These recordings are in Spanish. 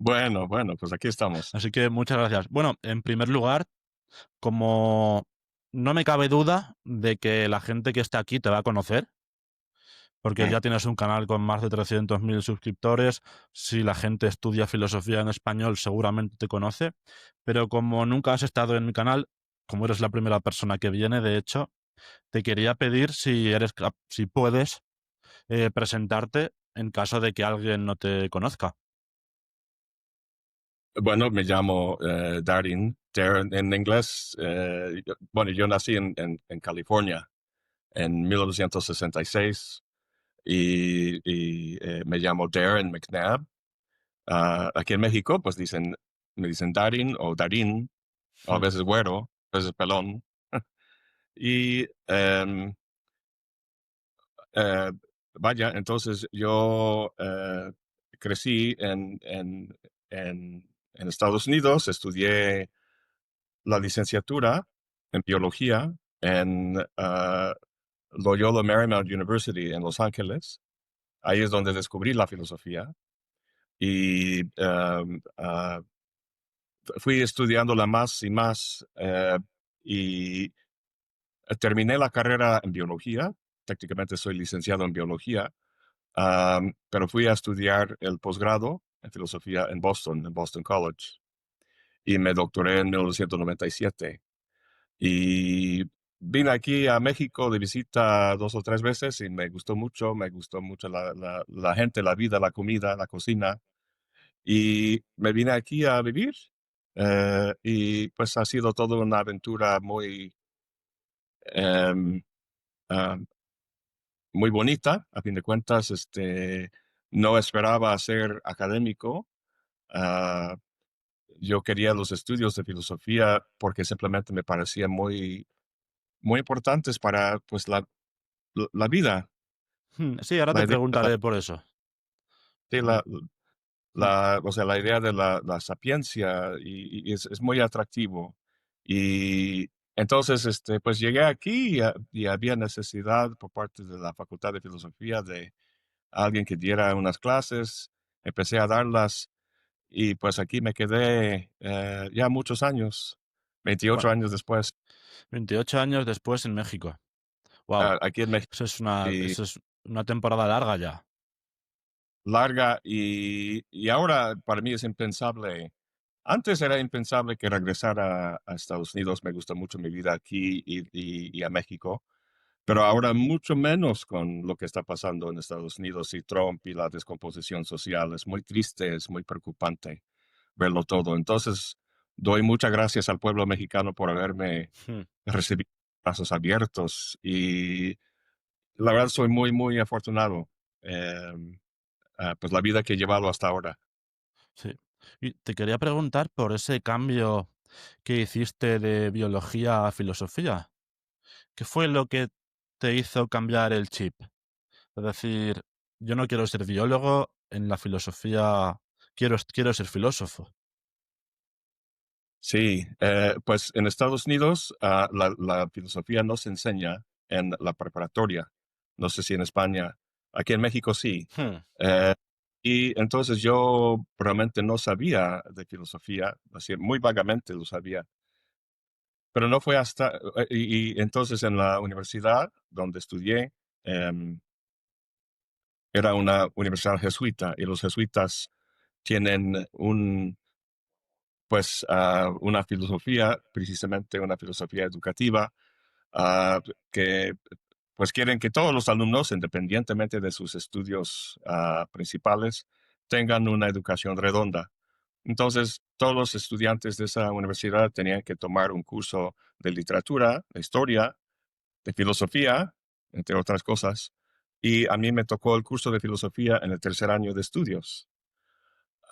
Bueno, pues aquí estamos. Así que muchas gracias. Bueno, en primer lugar, como no me cabe duda de que la gente que está aquí te va a conocer, porque Mm. ya tienes un canal con más de 300.000 suscriptores. Si la gente estudia filosofía en español, seguramente te conoce. Pero como nunca has estado en mi canal, como eres la primera persona que viene, de hecho, te quería pedir si puedes presentarte en caso de que alguien no te conozca. Bueno, me llamo Darin, Darren en inglés. Bueno, yo nací en California en 1966 y me llamo Darren McNabb. Aquí en México, pues me dicen Darin o Darin, o a Hmm. veces güero, a veces pelón. Y eh, vaya, entonces yo crecí en Estados Unidos, estudié la licenciatura en biología en Loyola Marymount University en Los Ángeles. Ahí es donde descubrí la filosofía y fui estudiándola más y más y terminé la carrera en biología. Técnicamente soy licenciado en biología, pero fui a estudiar el posgrado en filosofía en Boston College, y me doctoré en 1997. Y vine aquí a México de visita 2 o 3 veces y me gustó mucho la gente, la vida, la comida, la cocina. Y me vine aquí a vivir. Y pues ha sido toda una aventura em, ah, muy bonita. A fin de cuentas, no esperaba ser académico. Ah, yo quería los estudios de filosofía porque simplemente me parecían muy importantes para pues la vida, Sí, ahora la te idea de la, preguntaré por eso. sí, Mm, mm. o sea, la idea de la sapiencia y es muy atractivo. Y entonces, pues llegué aquí y había necesidad por parte de la Facultad de Filosofía de alguien que diera unas clases. Empecé a darlas y pues aquí me quedé ya muchos años, 28 Bueno, años después, 28 años después en México. Wow, aquí en México. eso es una temporada larga ya. Larga y ahora para mí es impensable. Antes era impensable que regresara a Estados Unidos. Me gusta mucho mi vida aquí y a México, pero ahora mucho menos con lo que está pasando en Estados Unidos y Trump y la descomposición social. Es muy triste, es muy preocupante verlo todo. Entonces, doy muchas gracias al pueblo mexicano por haberme Hmm. recibido con brazos abiertos y la verdad soy muy afortunado. Pues la vida que he llevado hasta ahora. Sí. Y te quería preguntar por ese cambio que hiciste de biología a filosofía. ¿Qué fue lo que te hizo cambiar el chip? Es decir, yo no quiero ser biólogo, en la filosofía quiero ser filósofo. Sí, pues en Estados Unidos la filosofía no se enseña en la preparatoria. No sé si en España, aquí en México sí. Hmm. Eh, y entonces yo realmente no sabía de filosofía, así, muy vagamente lo sabía, pero no fue hasta, y entonces en la universidad donde estudié, em, era una universidad jesuita y los jesuitas tienen una filosofía, precisamente una filosofía educativa, que pues quieren que todos los alumnos, independientemente de sus estudios principales, tengan una educación redonda. Entonces, todos los estudiantes de esa universidad tenían que tomar un curso de literatura, de historia, de filosofía, entre otras cosas. Y a mí me tocó el curso de filosofía en el tercer año de estudios.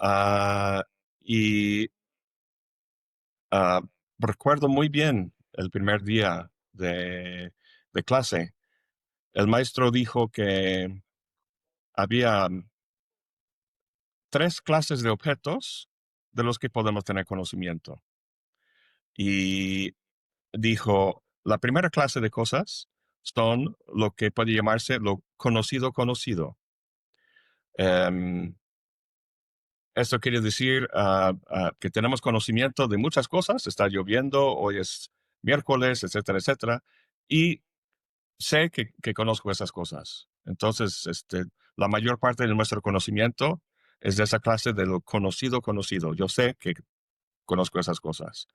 Ah, y Ah, recuerdo muy bien el primer día de clase. El maestro dijo que había 3 clases de objetos de los que podemos tener conocimiento. Y dijo, la primera clase de cosas son lo que puede llamarse lo conocido conocido. Em, Esto quiere decir que tenemos conocimiento de muchas cosas. Está lloviendo, hoy es miércoles, etcétera, etcétera. Y sé que conozco esas cosas. Entonces, la mayor parte de nuestro conocimiento es de esa clase de lo conocido, conocido. Yo sé que conozco esas cosas.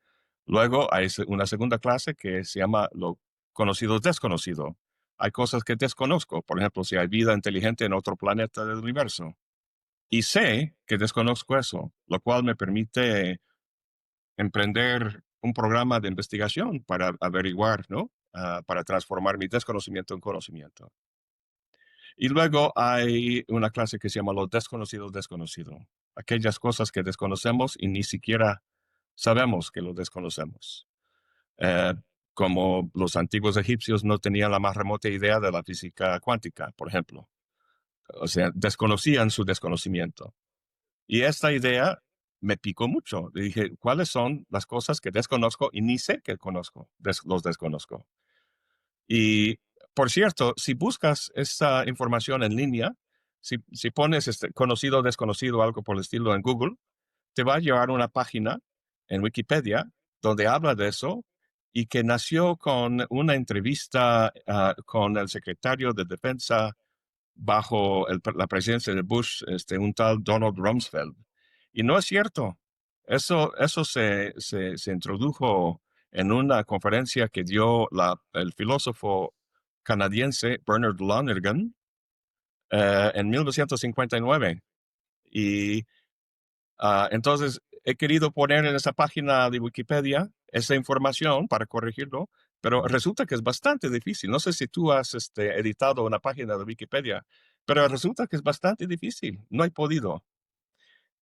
Luego hay una segunda clase que se llama lo conocido, desconocido. Hay cosas que desconozco. Por ejemplo, si hay vida inteligente en otro planeta del universo. Y sé que desconozco eso, lo cual me permite emprender un programa de investigación para averiguar, ¿no? Para transformar mi desconocimiento en conocimiento. Y luego hay una clase que se llama lo desconocido desconocido. Aquellas cosas que desconocemos y ni siquiera sabemos que lo desconocemos. Eh, como los antiguos egipcios no tenían la más remota idea de la física cuántica, por ejemplo. O sea, desconocían su desconocimiento. Y esta idea me picó mucho. Le dije, ¿cuáles son las cosas que desconozco y ni sé que conozco? Los desconozco. Y, por cierto, si buscas esta información en línea, si pones conocido o desconocido, algo por el estilo en Google, te va a llevar a una página en Wikipedia donde habla de eso y que nació con una entrevista con el secretario de Defensa bajo la presidencia de Bush, un tal Donald Rumsfeld. Y no es cierto. Eso se introdujo en una conferencia que dio el filósofo canadiense Bernard Lonergan en 1959. Y entonces he querido poner en esa página de Wikipedia esa información para corregirlo, pero resulta que es bastante difícil. No sé si tú has editado una página de Wikipedia, pero resulta que es bastante difícil. No he podido.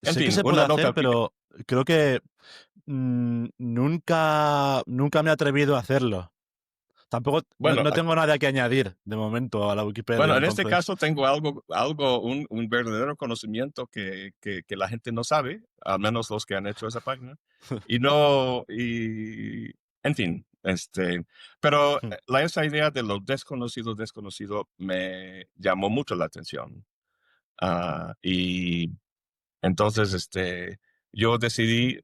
En Sé que fin, se puede una nota hacer, al pie. pero creo que nunca me he atrevido a hacerlo. Tampoco, no, Bueno, no tengo nada que añadir de momento a la Wikipedia, bueno, en este entonces. caso tengo un verdadero conocimiento que la gente no sabe, al menos los que han hecho esa página. Y no, y, en fin, pero esa idea de lo desconocido, desconocido me llamó mucho la atención. Y entonces, yo decidí,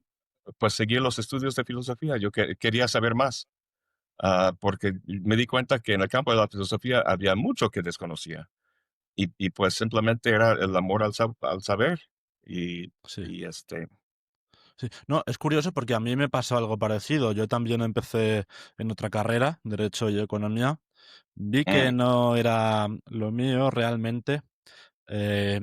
pues, seguir los estudios de filosofía. Yo quería saber más, porque me di cuenta que en el campo de la filosofía había mucho que desconocía. Y pues simplemente era el amor al saber. Y, Sí, y sí. No, es curioso porque a mí me pasó algo parecido. Yo también empecé en otra carrera, Derecho y Economía. Vi que mm, no era lo mío realmente. Eh,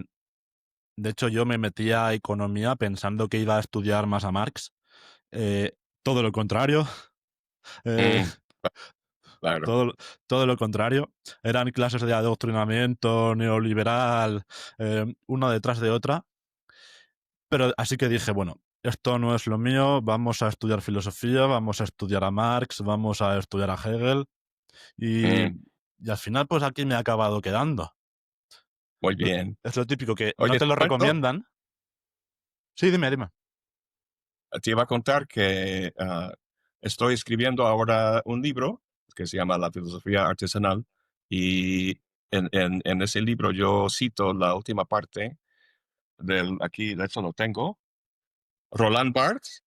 de hecho, yo me metí a Economía pensando que iba a estudiar más a Marx. Eh, Todo lo contrario. Eh, mm, claro. todo, todo lo contrario. Eran clases de adoctrinamiento neoliberal, una detrás de otra. Pero así que dije, bueno, esto no es lo mío, vamos a estudiar filosofía, vamos a estudiar a Marx, vamos a estudiar a Hegel y, Mm, y al final pues aquí me he acabado quedando. muy bien. Es lo típico que no Oye, te te lo cuento, recomiendan. Sí, dime, dime. te iba a contar que estoy escribiendo ahora un libro que se llama La filosofía artesanal. Y en ese libro yo cito la última parte aquí, de hecho lo tengo, Roland Barthes.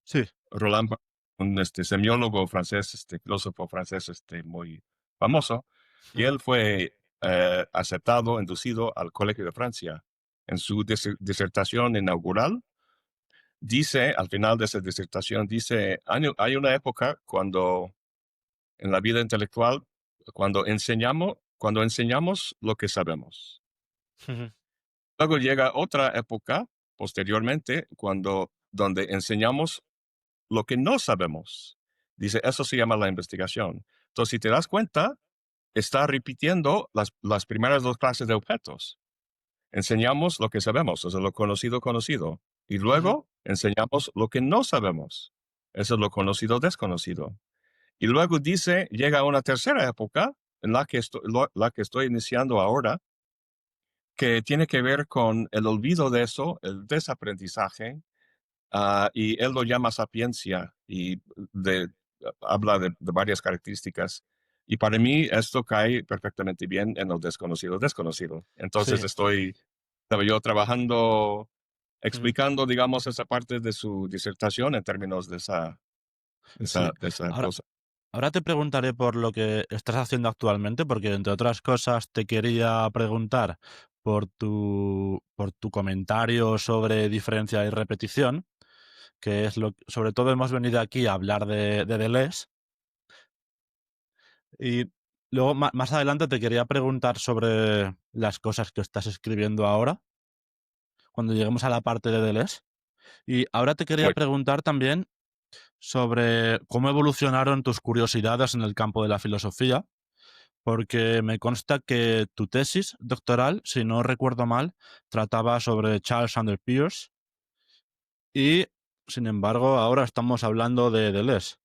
Sí. Roland Barthes, un semiólogo francés, filósofo francés muy famoso. Y Ujú, él fue aceptado, inducido al Colegio de Francia. En su disertación inaugural, dice, al final de esa disertación, dice, hay una época cuando en la vida intelectual, cuando enseñamos lo que sabemos. ujú, Luego llega otra época, posteriormente, donde enseñamos lo que no sabemos. Dice, eso se llama la investigación. Entonces, si te das cuenta, está repitiendo las primeras dos clases de objetos. Enseñamos lo que sabemos, eso es lo conocido, conocido. Y ujú. luego enseñamos lo que no sabemos. Eso es lo conocido, desconocido. Y luego dice, llega una tercera época en la que estoy iniciando ahora, que tiene que ver con el olvido de eso, el desaprendizaje. Y él lo llama sapiencia y habla de varias características. Y para mí esto cae perfectamente bien en lo desconocido, desconocido. Entonces Sí, estaba yo trabajando Ujú. explicando, digamos, esa parte de su disertación en términos de Sí. de esa Ahora, cosa. ahora te preguntaré por lo que estás haciendo actualmente, porque entre otras cosas te quería preguntar por tu comentario sobre diferencia y repetición, que es lo sobre todo hemos venido aquí a hablar de Deleuze. Y luego más adelante te quería preguntar sobre las cosas que estás escribiendo ahora, cuando lleguemos a la parte de Deleuze. Y ahora te quería Muy preguntar también sobre cómo evolucionaron tus curiosidades en el campo de la filosofía, porque me consta que tu tesis doctoral, si no recuerdo mal, trataba sobre Charles Sanders Peirce y, sin embargo, ahora estamos hablando de Deleuze.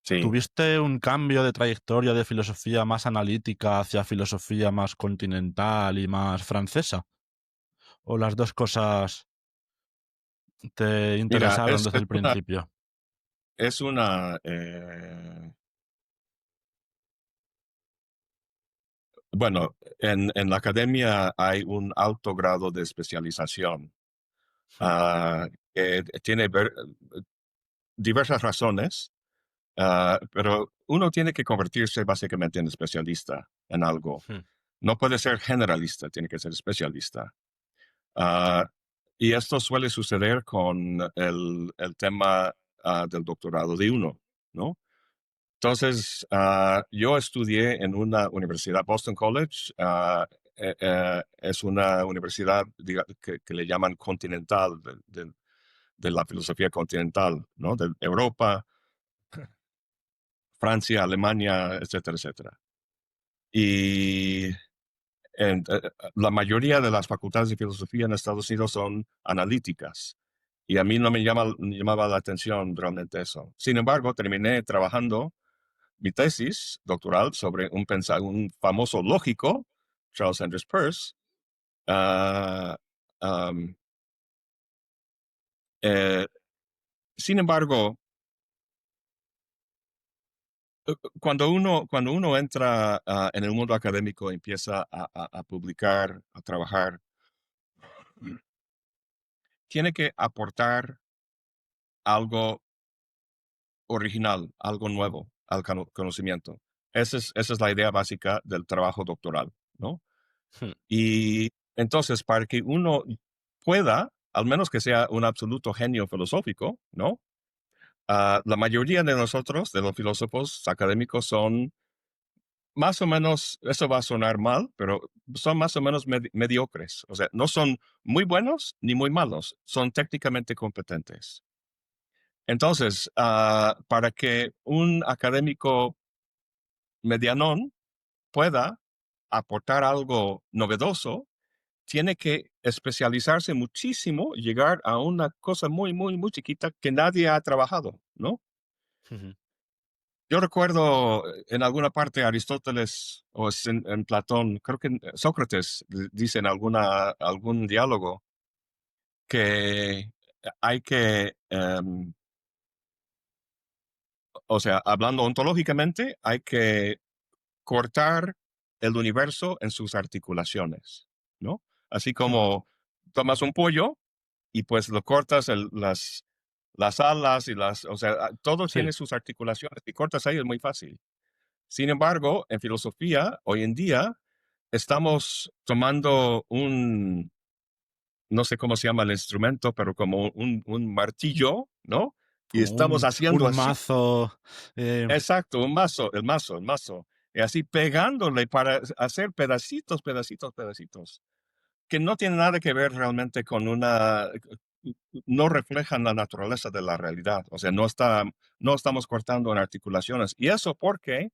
sí. ¿Tuviste un cambio de trayectoria de filosofía más analítica hacia filosofía más continental y más francesa? ¿O las dos cosas te Mira, interesaron desde el principio? es una, bueno, en la academia hay un alto grado de especialización, Hmm. que tiene diversas razones, pero uno tiene que convertirse básicamente en especialista en algo. Hmm. No puede ser generalista, tiene que ser especialista. Ah, y esto suele suceder con el tema del doctorado de uno, ¿no? Entonces, yo estudié en una universidad, Boston College, es una universidad que le llaman continental, de la filosofía continental, ¿no? De Europa, Francia, Alemania, etcétera, etcétera. Y la mayoría de las facultades de filosofía en Estados Unidos son analíticas. Y a mí no me llamaba la atención realmente eso. Sin embargo, terminé trabajando mi tesis doctoral sobre un famoso lógico, Charles Sanders Peirce. ah, am, eh, Sin embargo, cuando uno entra en el mundo académico, empieza a publicar, a trabajar, tiene que aportar algo original, algo nuevo al conocimiento. Esa es la idea básica del trabajo doctoral, ¿no? Hmm. Y entonces, para que uno pueda, al menos que sea un absoluto genio filosófico, ¿no? La mayoría de nosotros, de los filósofos académicos, son más o menos, eso va a sonar mal, pero son más o menos mediocres. O sea, no son muy buenos ni muy malos, son técnicamente competentes. Entonces, para que un académico medianón pueda aportar algo novedoso, tiene que especializarse muchísimo, llegar a una cosa muy, muy, muy chiquita que nadie ha trabajado, ¿no? Ujú. Yo recuerdo en alguna parte Aristóteles o es en Platón, creo que Sócrates dice en algún diálogo que hay que, o sea, hablando ontológicamente, hay que cortar el universo en sus articulaciones, ¿no? Así Hmm. como tomas un pollo y pues lo cortas las alas y o sea, todo Sí, tiene sus articulaciones y cortas ahí es muy fácil. Sin embargo, en filosofía, hoy en día, estamos tomando no sé cómo se llama el instrumento, pero como un martillo, ¿no? Y como estamos haciendo un así, mazo. eh, exacto, un mazo, el mazo, y así pegándole para hacer pedacitos, pedacitos, pedacitos, que no tiene nada que ver realmente con no reflejan la naturaleza de la realidad. O sea, no estamos cortando en articulaciones. Y eso porque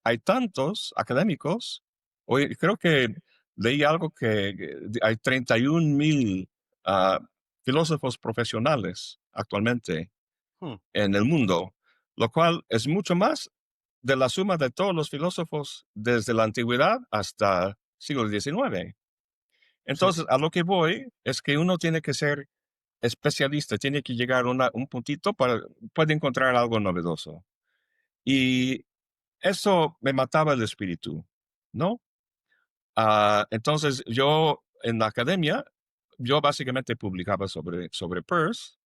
hay tantos académicos, hoy creo que leí algo que hay 31,000 ah, filósofos profesionales actualmente hmm, en el mundo, lo cual es mucho más de la suma de todos los filósofos desde la antigüedad hasta siglo XIX. sí. Entonces, a lo que voy es que uno tiene que ser especialista, tiene que llegar a un puntito para puede encontrar algo novedoso. Y eso me mataba el espíritu, ¿no? Entonces, yo en la academia yo básicamente publicaba sobre Peirce,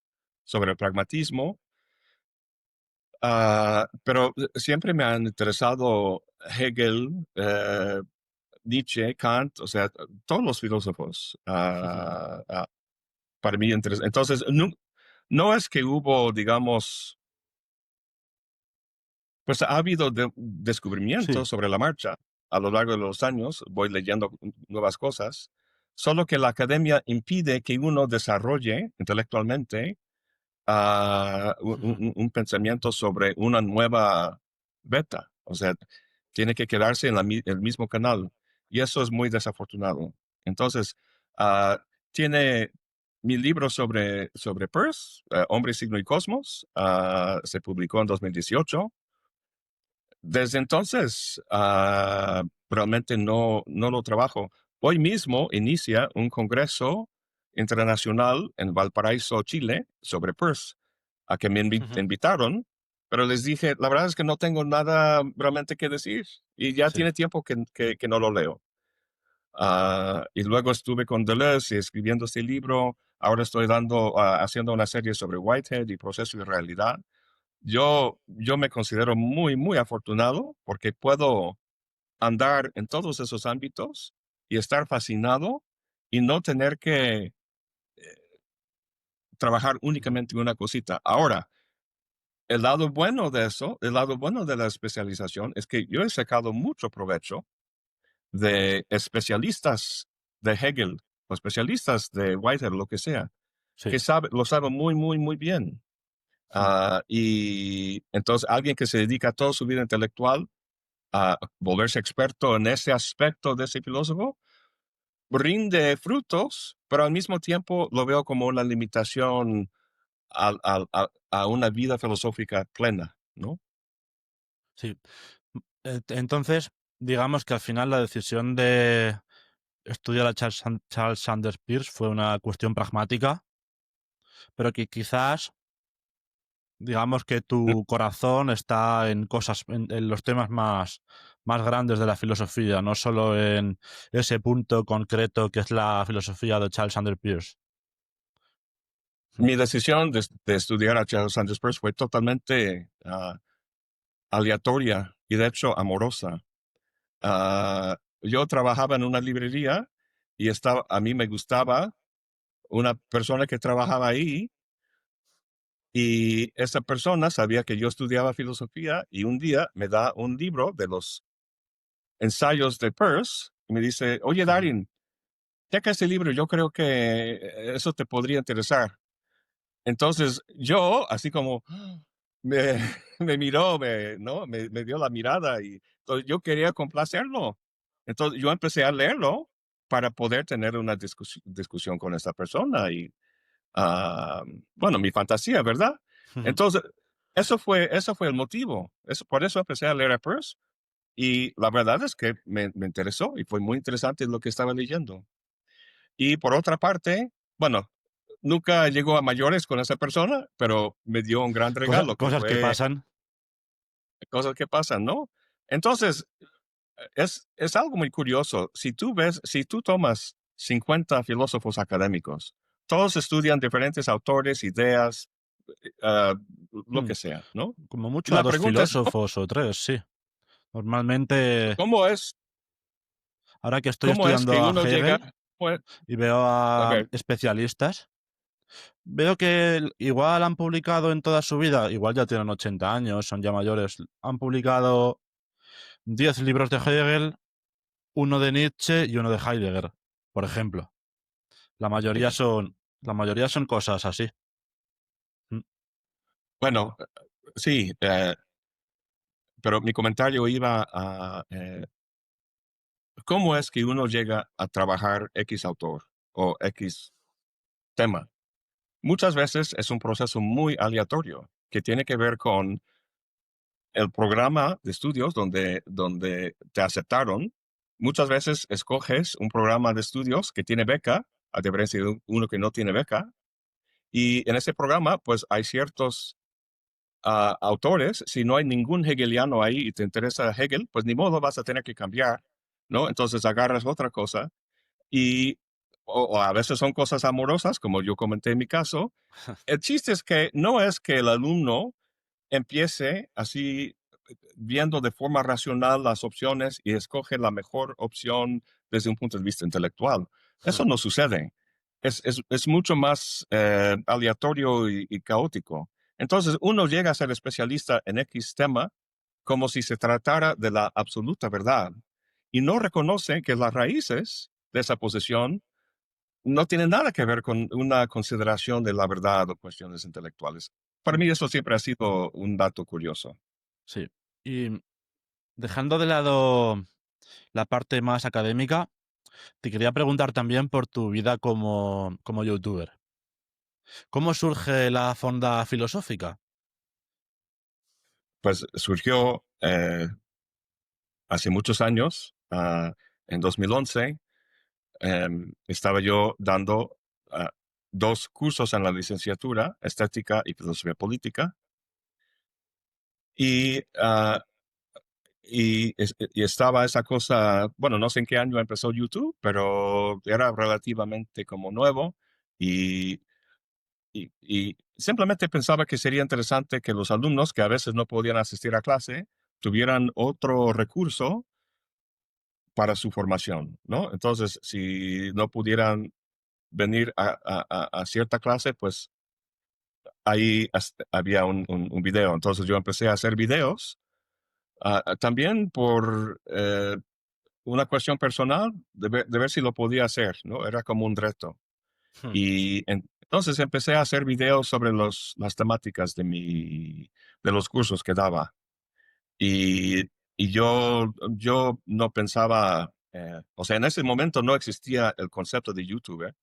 sobre el pragmatismo, pero siempre me han interesado Hegel, Nietzsche, Kant, o sea, todos los filósofos. Para mí, entonces, no, no es que hubo, digamos, pues ha habido Sí. descubrimientos sobre la marcha a lo largo de los años, voy leyendo nuevas cosas, solo que la academia impide que uno desarrolle intelectualmente un pensamiento sobre una nueva beta. O sea, tiene que quedarse en el mismo canal. Y eso es muy desafortunado. Entonces, ah, tiene mi libro sobre Peirce, Hombre, Signo y Cosmos, se publicó en 2018. Desde entonces, realmente no lo trabajo. Hoy mismo inicia un congreso internacional en Valparaíso, Chile, sobre Peirce, a que me invitaron, pero les dije, la verdad es que no tengo nada realmente que decir y ya Sí. tiene tiempo que no lo leo. Y luego estuve con Deleuze escribiendo este libro. Ahora estoy haciendo una serie sobre Whitehead y proceso de realidad. Yo me considero muy, muy afortunado porque puedo andar en todos esos ámbitos y estar fascinado y no tener que trabajar Ujú. únicamente en una cosita. Ahora, el lado bueno de eso, el lado bueno de la especialización es que yo he sacado mucho provecho de especialistas de Hegel o especialistas de Whitehead, lo que sea, Sí. que lo saben muy, muy, muy bien. Mm. Y entonces alguien que se dedica toda su vida intelectual a volverse experto en ese aspecto de ese filósofo, rinde frutos, pero al mismo tiempo lo veo como una limitación a una vida filosófica plena, ¿no? Sí. Entonces, digamos que al final la decisión de estudiar a Charles Sanders Peirce fue una cuestión pragmática, pero que quizás, digamos que tu corazón está en cosas, en los temas más grandes de la filosofía, no solo en ese punto concreto que es la filosofía de Charles Sanders Peirce. Mi decisión de estudiar a Charles Sanders Peirce fue totalmente aleatoria y de hecho amorosa. Yo trabajaba en una librería y a mí me gustaba una persona que trabajaba ahí y esa persona sabía que yo estudiaba filosofía y un día me da un libro de los ensayos de Peirce y me dice, oye, Darin, checa ese libro, yo creo que eso te podría interesar. Entonces yo, así como, me, me miró, ¿no? Me dio la mirada y entonces yo quería complacerlo. Entonces yo empecé a leerlo para poder tener una discusión con esa persona y, ah, bueno, mi fantasía, ¿verdad? Entonces, eso fue el motivo. Por eso empecé a leer a Peirce y la verdad es que me interesó y fue muy interesante lo que estaba leyendo. Y por otra parte, bueno, nunca llegó a mayores con esa persona, pero me dio un gran regalo que Cosas que fue pasan. cosas que pasan, ¿no? Entonces, es algo muy curioso. Si tú tomas 50 filósofos académicos, todos estudian diferentes autores, ideas, ah, lo Mm, que sea, ¿no? Como Y mucho a la dos pregunta es, filósofos o tres, sí. Normalmente, ¿cómo es, ahora que estoy cómo es que estudiando a uno llega? Hegel Pues, y veo a a ver, especialistas, veo que igual han publicado en toda su vida, igual ya tienen 80 años, son ya mayores, han publicado 10 libros de Hegel, uno de Nietzsche y uno de Heidegger, por ejemplo. La mayoría mira, son, la mayoría son cosas así. Mm. bueno, sí, pero mi comentario iba ¿cómo es que uno llega a trabajar X autor o X tema? Muchas veces es un proceso muy aleatorio que tiene que ver con el programa de estudios donde te aceptaron. Muchas veces escoges un programa de estudios que tiene beca, a diferencia de uno que no tiene beca. Y en ese programa, pues hay ciertos autores. Si no hay ningún hegeliano ahí y te interesa Hegel, pues ni modo vas a tener que cambiar, ¿no? Entonces agarras otra cosa. Y o a veces son cosas amorosas, como yo comenté en mi caso. El chiste es que no es que el alumno empiece así viendo de forma racional las opciones y escoge la mejor opción desde un punto de vista intelectual. Eso no sucede. Es mucho más aleatorio y caótico. Entonces, uno llega a ser especialista en X tema como si se tratara de la absoluta verdad y no reconoce que las raíces de esa posición no tienen nada que ver con una consideración de la verdad o cuestiones intelectuales. Para Mm, mí eso siempre ha sido un dato curioso. sí. Y dejando de lado la parte más académica, te quería preguntar también por tu vida como youtuber. ¿Cómo surge la fonda filosófica? Pues surgió hace muchos años, en 2011, estaba yo dando ah, dos cursos en la licenciatura, Estética y Filosofía Política, y, y estaba esa cosa, bueno, no sé en qué año empezó YouTube, pero era relativamente como nuevo y, y simplemente pensaba que sería interesante que los alumnos que a veces no podían asistir a clase tuvieran otro recurso para su formación, ¿no? Entonces, si no pudieran venir a cierta clase, pues ahí había un video. Entonces yo empecé a hacer videos, también por una cuestión personal de ver si lo podía hacer, ¿no? Era como un reto. Hmm, Y entonces empecé a hacer videos sobre las temáticas de los cursos que daba. Y, y yo no pensaba, o sea, en ese momento no existía el concepto de YouTuber,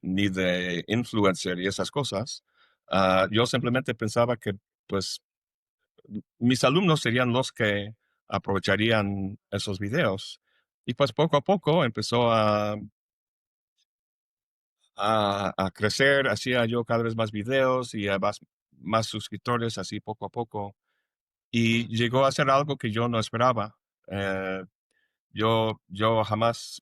ni de influencer y esas cosas. Yo simplemente pensaba que, pues, mis alumnos serían los que aprovecharían esos videos. Y pues poco a poco empezó a crecer, hacía yo cada vez más videos y a más suscriptores, así poco a poco. Y llegó a ser algo que yo no esperaba. Eh, yo jamás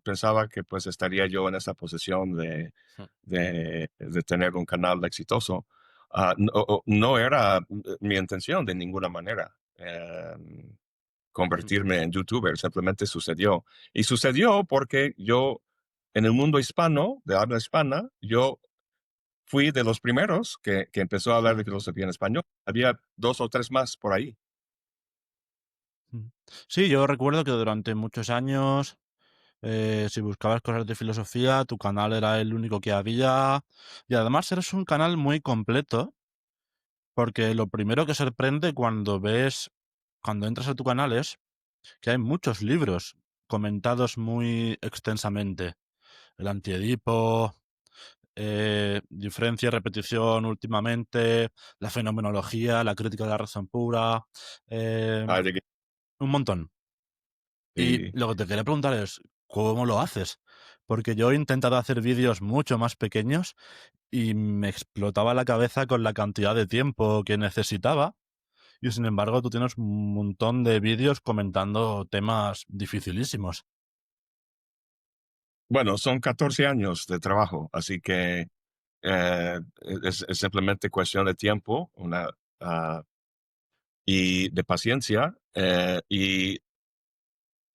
pensaba que pues estaría yo en esa posición hmm, de tener un canal exitoso. No era mi intención de ninguna manera hmm, convertirme en youtuber, simplemente sucedió. Y sucedió porque yo, en el mundo hispano, de habla hispana, yo fui de los primeros que empezó a hablar hmm, de filosofía en español. Había dos o tres más por ahí. hmm. Sí, yo recuerdo que durante muchos años, si buscabas cosas de filosofía, tu canal era el único que había. Y además eres un canal muy completo, porque lo primero que sorprende cuando entras a tu canal es que hay muchos libros comentados muy extensamente. El Antiedipo, diferencia y repetición últimamente, la fenomenología, la crítica de la razón pura, eh, Ah, de que- un montón. Y sí. lo que te quería preguntar es, ¿cómo lo haces? Porque yo he intentado hacer vídeos mucho más pequeños y me explotaba la cabeza con la cantidad de tiempo que necesitaba. Y sin embargo, tú tienes un montón de vídeos comentando temas dificilísimos. Bueno, son 14 años de trabajo, así que es simplemente cuestión de tiempo ah, y de paciencia.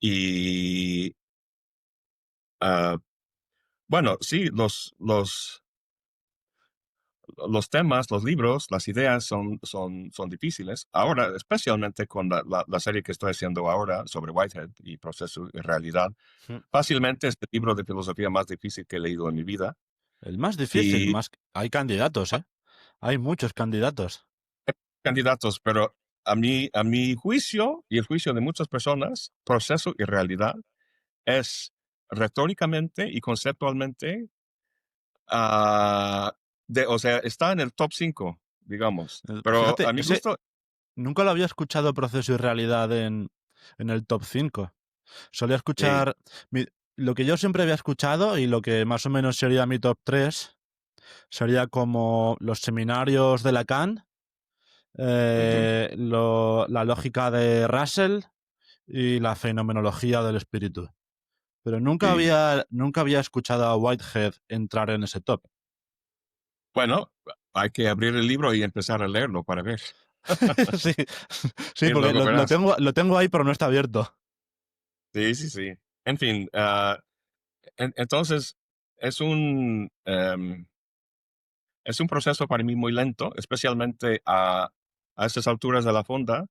Y ah, bueno, sí, los temas, los libros, las ideas son difíciles. Ahora, especialmente con la serie que estoy haciendo ahora sobre Whitehead y proceso y realidad, Mm. fácilmente es el libro de filosofía más difícil que he leído en mi vida. El más difícil, Y más... Hay candidatos, ¿eh? Hay muchos candidatos. candidatos, pero a mi juicio y el juicio de muchas personas, proceso y realidad es retóricamente y conceptualmente, ah, o sea, está en el top 5 digamos. Pero Fíjate, a mi ese gusto, nunca lo había escuchado proceso y realidad en el top 5. Solía sí. escuchar... lo que yo siempre había escuchado y lo que más o menos sería mi top 3 sería como los seminarios de Lacan, Ujú. la lógica de Russell y la fenomenología del espíritu. pero Sí. nunca había escuchado a Whitehead entrar en ese top. Bueno, hay que abrir el libro y empezar a leerlo para ver. Sí, sí, Y porque luego verás. lo tengo ahí, pero no está abierto. Sí, sí, sí. En fin, entonces es es un proceso para mí muy lento, especialmente a estas alturas de la fonda.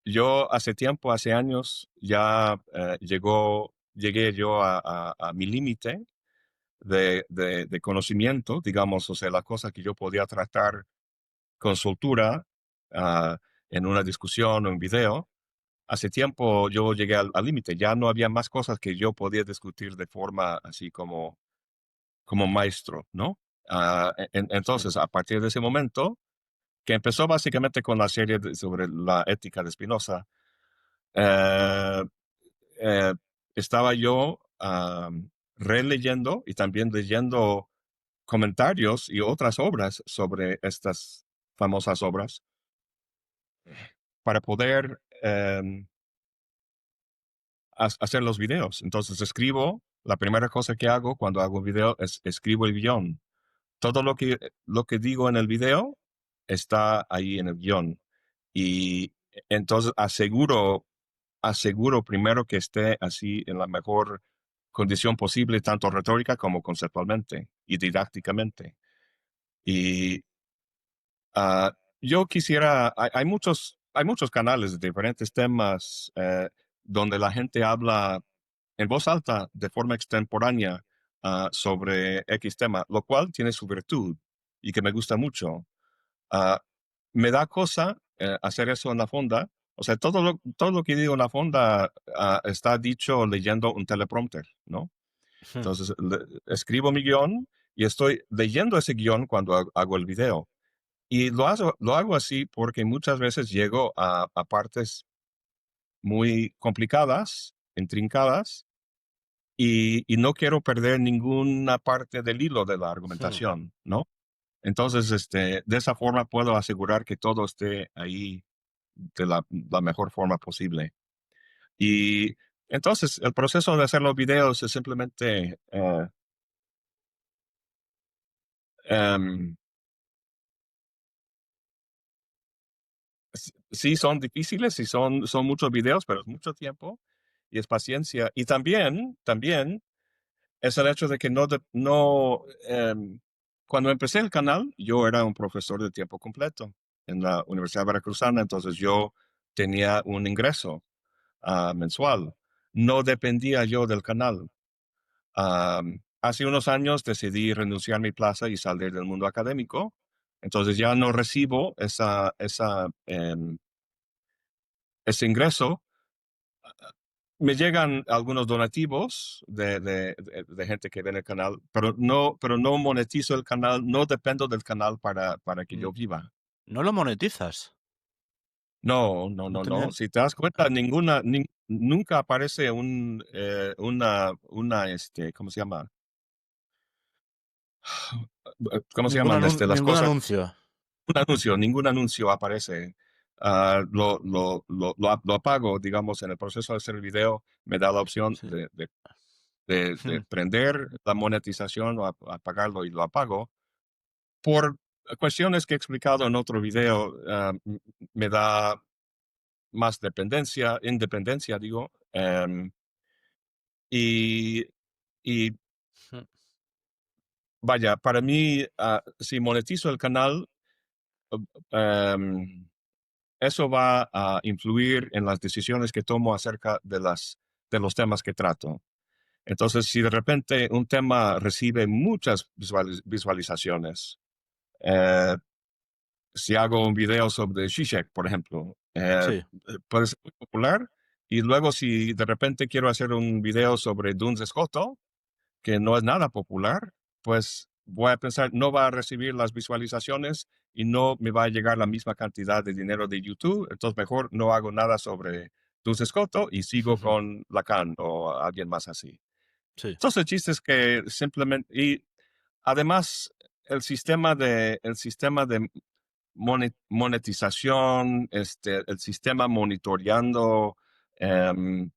Yo hace tiempo, hace años, ya llegué yo a mi límite de conocimiento, digamos, o sea, la cosa que yo podía tratar con soltura ah, en una discusión o en video. Hace tiempo yo llegué al límite, ya no había más cosas que yo podía discutir de forma así como maestro, ¿no? Sí. Entonces, a partir de ese momento, que empezó básicamente con la serie sobre la ética de Spinoza, eh, eh, estaba yo releyendo y también leyendo comentarios y otras obras sobre estas famosas obras para poder hacer los videos. Entonces escribo, la primera cosa que hago cuando hago un video es escribo el guión. Todo lo que digo en el video está ahí en el guión. Y entonces aseguro primero que esté así en la mejor condición posible, tanto retórica como conceptualmente y didácticamente. Y yo quisiera, hay muchos canales de diferentes temas donde la gente habla en voz alta de forma extemporánea sobre X tema, lo cual tiene su virtud y que me gusta mucho. Ah, Me da cosa hacer eso en la fonda. O sea, todo lo que digo en la fonda está dicho leyendo un teleprompter, ¿no? Hmm. Entonces, escribo mi guión y estoy leyendo ese guión cuando hago el video. Y lo hago así porque muchas veces llego a partes muy complicadas, intrincadas, y no quiero perder ninguna parte del hilo de la Hmm. argumentación, ¿no? Entonces, de esa forma puedo asegurar que todo esté ahí de la mejor forma posible. Y entonces, el proceso de hacer los videos es simplemente, em, sí son difíciles y son muchos videos, pero es mucho tiempo y es paciencia. Y también es el hecho de que cuando empecé el canal, yo era un profesor de tiempo completo en la Universidad Veracruzana, entonces yo tenía un ingreso mensual. No dependía yo del canal. Hace unos años decidí renunciar a mi plaza y salir del mundo académico, entonces ya no recibo ese ingreso. Me llegan algunos donativos de gente que ve el canal, pero no monetizo el canal, no dependo del canal para que Mm, yo viva. ¿No lo monetizas? No, no, No no, tenía... no. Si te das cuenta, nunca aparece ¿cómo se llama? ¿Cómo se llaman las ningún cosas? anuncio. Un anuncio, ningún anuncio aparece. Lo apago, digamos, en el proceso de hacer el video, me da la opción Sí. de prender la monetización o apagarlo y lo apago. Por cuestiones que he explicado en otro video, me da más independencia, digo, y, y vaya, para mí, si monetizo el canal, em, eso va a influir en las decisiones que tomo acerca de los temas que trato. Entonces, si de repente un tema recibe muchas visualizaciones, eh, si hago un video sobre Zizek, por ejemplo, Sí. puede ser muy popular. Y luego, si de repente quiero hacer un video sobre Duns Scoto, que no es nada popular, pues voy a pensar, no va a recibir las visualizaciones y no me va a llegar la misma cantidad de dinero de YouTube, entonces mejor no hago nada sobre Duns Scoto y sigo con Lacan o alguien más así. Sí. Entonces, el chiste es que simplemente, y además, el sistema de monetización, el sistema monitoreando, em,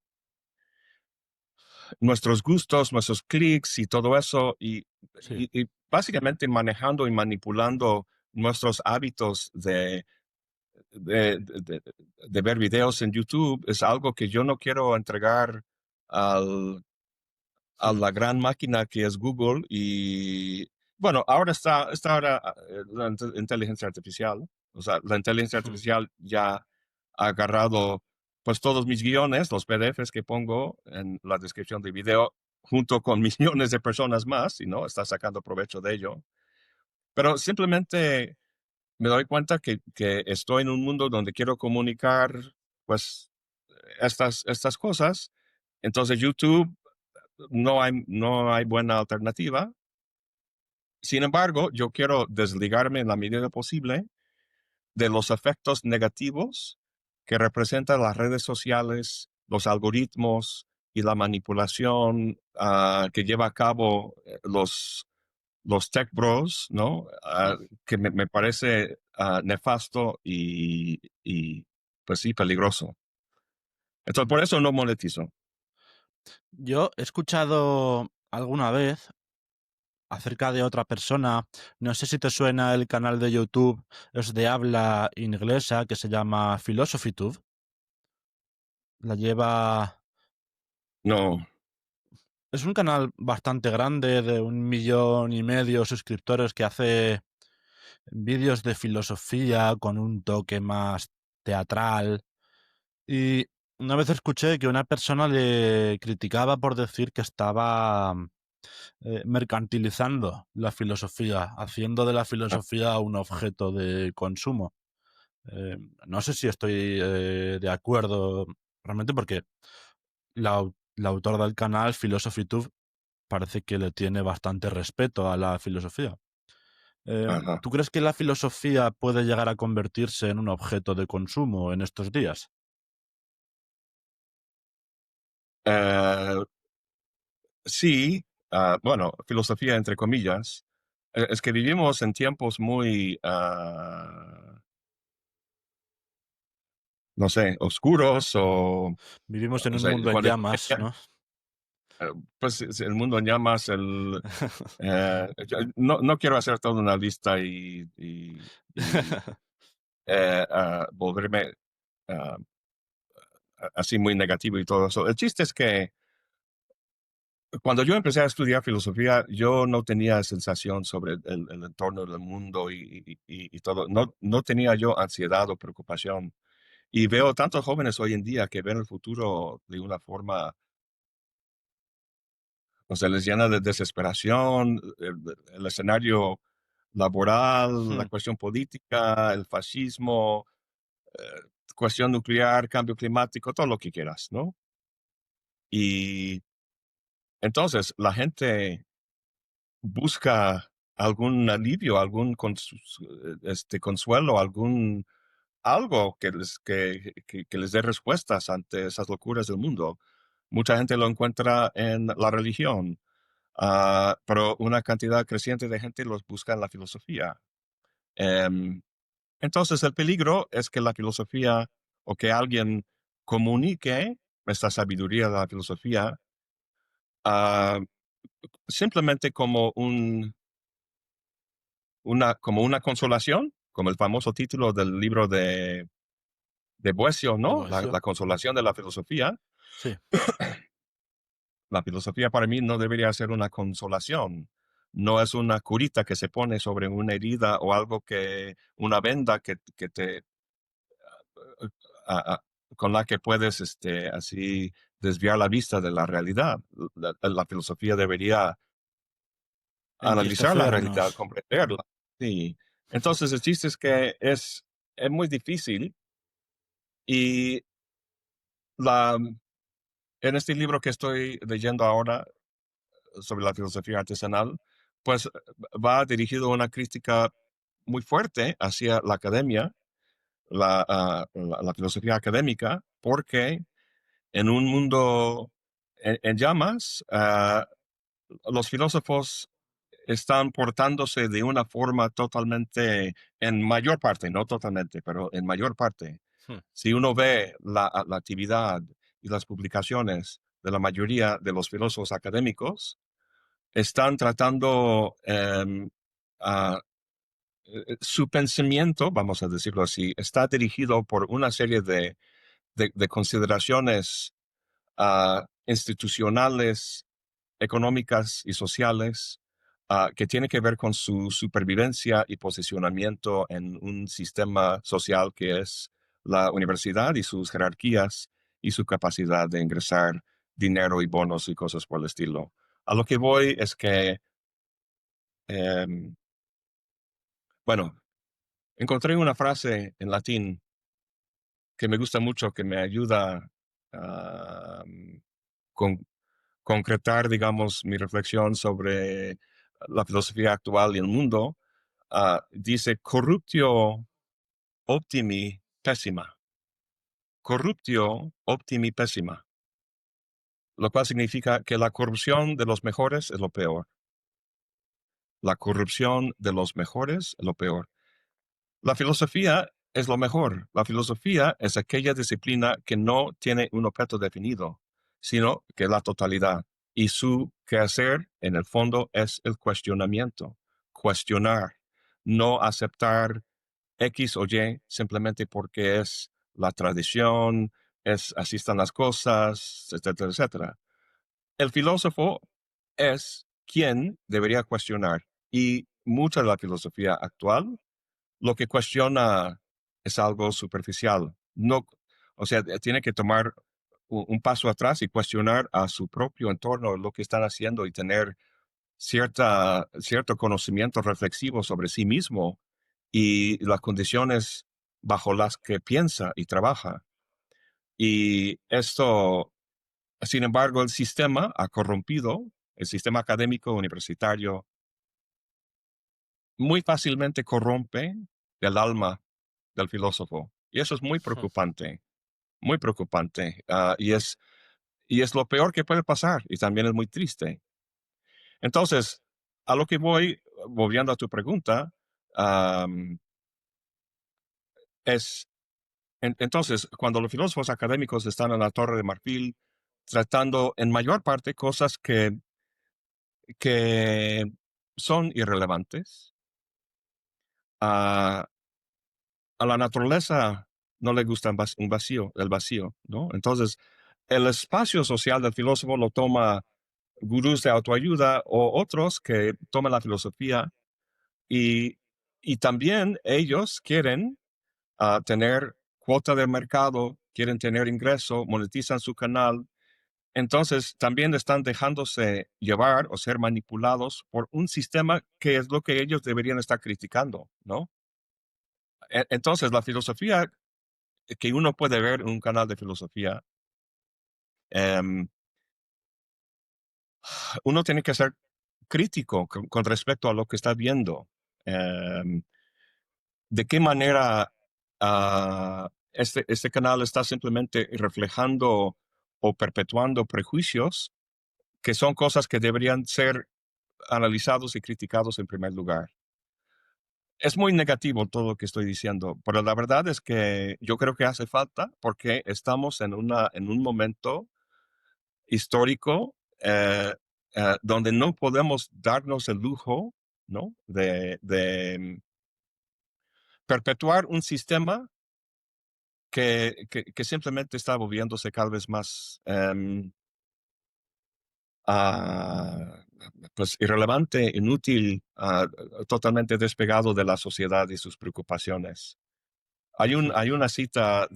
nuestros gustos, nuestros clics y todo eso, Sí. y básicamente manejando y manipulando nuestros hábitos de, de ver videos en YouTube es algo que yo no quiero entregar al, a Mm, la gran máquina que es Google. Y bueno, ahora está ahora la inteligencia artificial. O sea, la inteligencia mm, artificial ya ha agarrado pues todos mis guiones, los PDFs que pongo en la descripción del video, junto con millones de personas más, y no está sacando provecho de ello. Pero simplemente me doy cuenta que estoy en un mundo donde quiero comunicar pues estas cosas. Entonces YouTube no hay buena alternativa. Sin embargo, yo quiero desligarme en la medida posible de los efectos negativos que representan las redes sociales, los algoritmos y la manipulación que lleva a cabo los tech bros, ¿no? mm. Que me parece nefasto pues sí, peligroso. Entonces, por eso no monetizo. Yo he escuchado alguna vez acerca de otra persona, no sé si te suena el canal de YouTube, es de habla inglesa, que se llama PhilosophyTube. La lleva... No, Es un canal bastante grande, de 1,5 millones de suscriptores, que hace vídeos de filosofía con un toque más teatral. Y una vez escuché que una persona le criticaba por decir que estaba mercantilizando la filosofía, haciendo de la ah, filosofía un objeto de consumo. No sé si estoy de acuerdo realmente, porque la autora del canal, PhilosophyTube, parece que le tiene bastante respeto a la filosofía. ajá. ¿Tú crees que la filosofía puede llegar a convertirse en un objeto de consumo en estos días? Eh, sí, bueno, filosofía entre comillas. Es que vivimos en tiempos muy, no sé, oscuros Vivimos en o un sea, mundo en cuando, llamas, ¿no? pues el mundo en llamas, no quiero hacer toda una lista y volverme ah, así muy negativo y todo eso. El chiste es que cuando yo empecé a estudiar filosofía, yo no tenía sensación sobre el entorno del mundo y todo. No tenía yo ansiedad o preocupación. Y veo tantos jóvenes hoy en día que ven el futuro de una forma, o sea, les llena de desesperación, el escenario laboral, la Hmm. cuestión política, el fascismo, eh, cuestión nuclear, cambio climático, todo lo que quieras, ¿no? Y entonces la gente busca algún alivio, consuelo, algo que les dé respuestas ante esas locuras del mundo. Mucha gente lo encuentra en la religión, pero una cantidad creciente de gente los busca en la filosofía. Em, entonces, el peligro es que la filosofía o que alguien comunique esta sabiduría de la filosofía ah, simplemente como como una consolación, como el famoso título del libro de Boecio, De ¿no? Boecio. La consolación de la filosofía. Sí, La filosofía para mí no debería ser una consolación. No es una curita que se pone sobre una herida o algo una venda que te, a- a- con la que puedes, así desviar la vista de la realidad. La filosofía debería analizar la realidad, entristecernos. comprenderla. Sí. Entonces, el chiste es que es muy difícil y la, en este libro que estoy leyendo ahora sobre la filosofía artesanal, pues va dirigido a una crítica muy fuerte hacia la academia, la filosofía académica, porque en un mundo en llamas, los filósofos están portándose de una forma totalmente, en mayor parte, no totalmente, pero en mayor parte. Hmm. Si uno ve la actividad y las publicaciones de la mayoría de los filósofos académicos están tratando su pensamiento, vamos a decirlo así, está dirigido por una serie de consideraciones institucionales, económicas y sociales que tiene que ver con su supervivencia y posicionamiento en un sistema social que es la universidad y sus jerarquías y su capacidad de ingresar dinero y bonos y cosas por el estilo. A lo que voy es que, em, bueno, encontré una frase en latín que me gusta mucho, que me ayuda a concretar, digamos, mi reflexión sobre la filosofía actual y el mundo. Dice corruptio optimi pessima. Corruptio optimi pessima. Lo cual significa que la corrupción de los mejores es lo peor. La corrupción de los mejores es lo peor. La filosofía es lo mejor. La filosofía es aquella disciplina que no tiene un objeto definido, sino que es la totalidad. Y su quehacer, en el fondo, es el cuestionamiento. Cuestionar, no aceptar X o Y simplemente porque es la tradición, es así están las cosas, etcétera, etcétera. El filósofo es quien debería cuestionar. Y mucha de la filosofía actual lo que cuestiona es algo superficial. No, o sea, tiene que tomar un paso atrás y cuestionar a su propio entorno lo que están haciendo y tener cierto conocimiento reflexivo sobre sí mismo y las condiciones bajo las que piensa y trabaja. Y esto, sin embargo, el sistema ha corrompido, el sistema académico universitario muy fácilmente corrompe el alma del filósofo. Y eso es muy preocupante. Y es lo peor que puede pasar y también es muy triste. Entonces, a lo que voy, volviendo a tu pregunta, um, es, entonces, cuando los filósofos académicos están en la Torre de Marfil tratando en mayor parte cosas que son irrelevantes, a la naturaleza no le gusta el vacío, ¿no? Entonces, el espacio social del filósofo lo toma gurús de autoayuda o otros que toman la filosofía y, y también ellos quieren tener cuota de mercado, quieren tener ingreso, monetizan su canal. Entonces, también están dejándose llevar o ser manipulados por un sistema que es lo que ellos deberían estar criticando, ¿no? Entonces, la filosofía que uno puede ver en un canal de filosofía, em, uno tiene que ser crítico con respecto a lo que está viendo. ¿De qué manera este canal está simplemente reflejando o perpetuando prejuicios que son cosas que deberían ser analizados y criticados en primer lugar? Es muy negativo todo lo que estoy diciendo, pero la verdad es que yo creo que hace falta porque estamos en un momento histórico donde no podemos darnos el lujo, ¿no? de perpetuar un sistema que simplemente está volviéndose cada vez más ah, pues irrelevante, inútil, totalmente despegado de la sociedad y sus preocupaciones. Hay una cita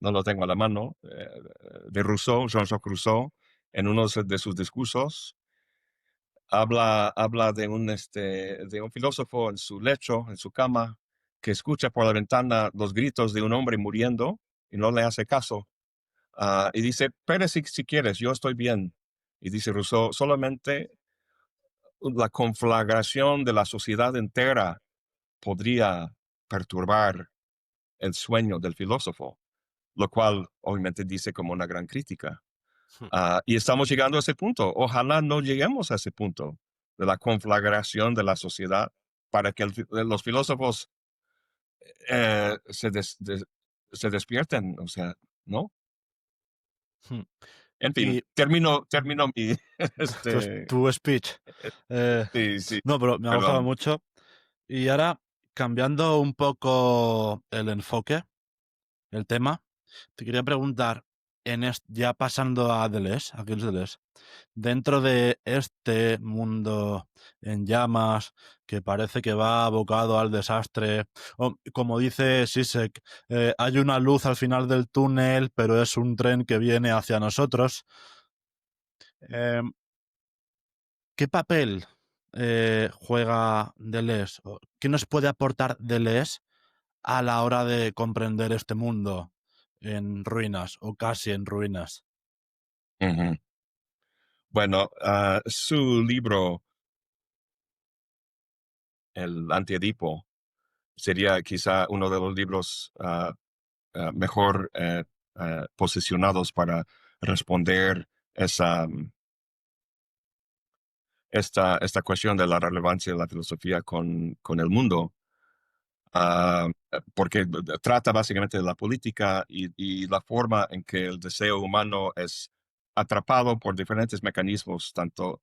no lo tengo a la mano, de Rousseau, Jean-Jacques Rousseau, en uno de sus discursos, habla de un filósofo en su lecho, en su cama, que escucha por la ventana los gritos de un hombre muriendo y no le hace caso. Y dice, pero si quieres, yo estoy bien. Y dice Rousseau, solamente la conflagración de la sociedad entera podría perturbar el sueño del filósofo, lo cual obviamente dice como una gran crítica. Y estamos llegando a ese punto. Ojalá no lleguemos a ese punto de la conflagración de la sociedad para que los filósofos se despierten, o sea, ¿no? En fin, Y termino mi, tu speech. Eh, sí, sí, no, pero me ha gustado perdón. mucho. Y ahora, cambiando un poco el enfoque, el tema, te quería preguntar, ya pasando a Deleuze, a Gilles Deleuze, dentro de este mundo en llamas que parece que va abocado al desastre, o, como dice Zizek, hay una luz al final del túnel, pero es un tren que viene hacia nosotros. Eh, ¿Qué papel juega Deleuze? ¿Qué nos puede aportar Deleuze a la hora de comprender este mundo en ruinas o casi en ruinas? Ujú. Bueno, su libro, El Antiedipo, sería quizá uno de los libros mejor posicionados para responder esta cuestión de la relevancia de la filosofía con el mundo. Porque trata básicamente de la política y la forma en que el deseo humano es atrapado por diferentes mecanismos, tanto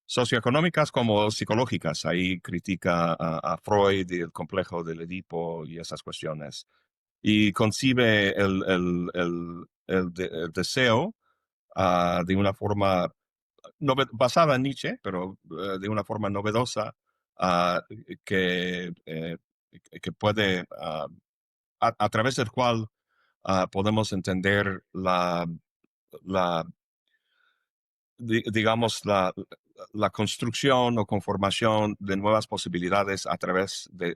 socioeconómicas como psicológicas. Ahí critica a Freud y el complejo del Edipo y esas cuestiones. Y concibe el deseo de una forma basada en Nietzsche, pero de una forma novedosa, ah, que, eh, que puede, a través del cual podemos entender la digamos, la construcción o conformación de nuevas posibilidades a través de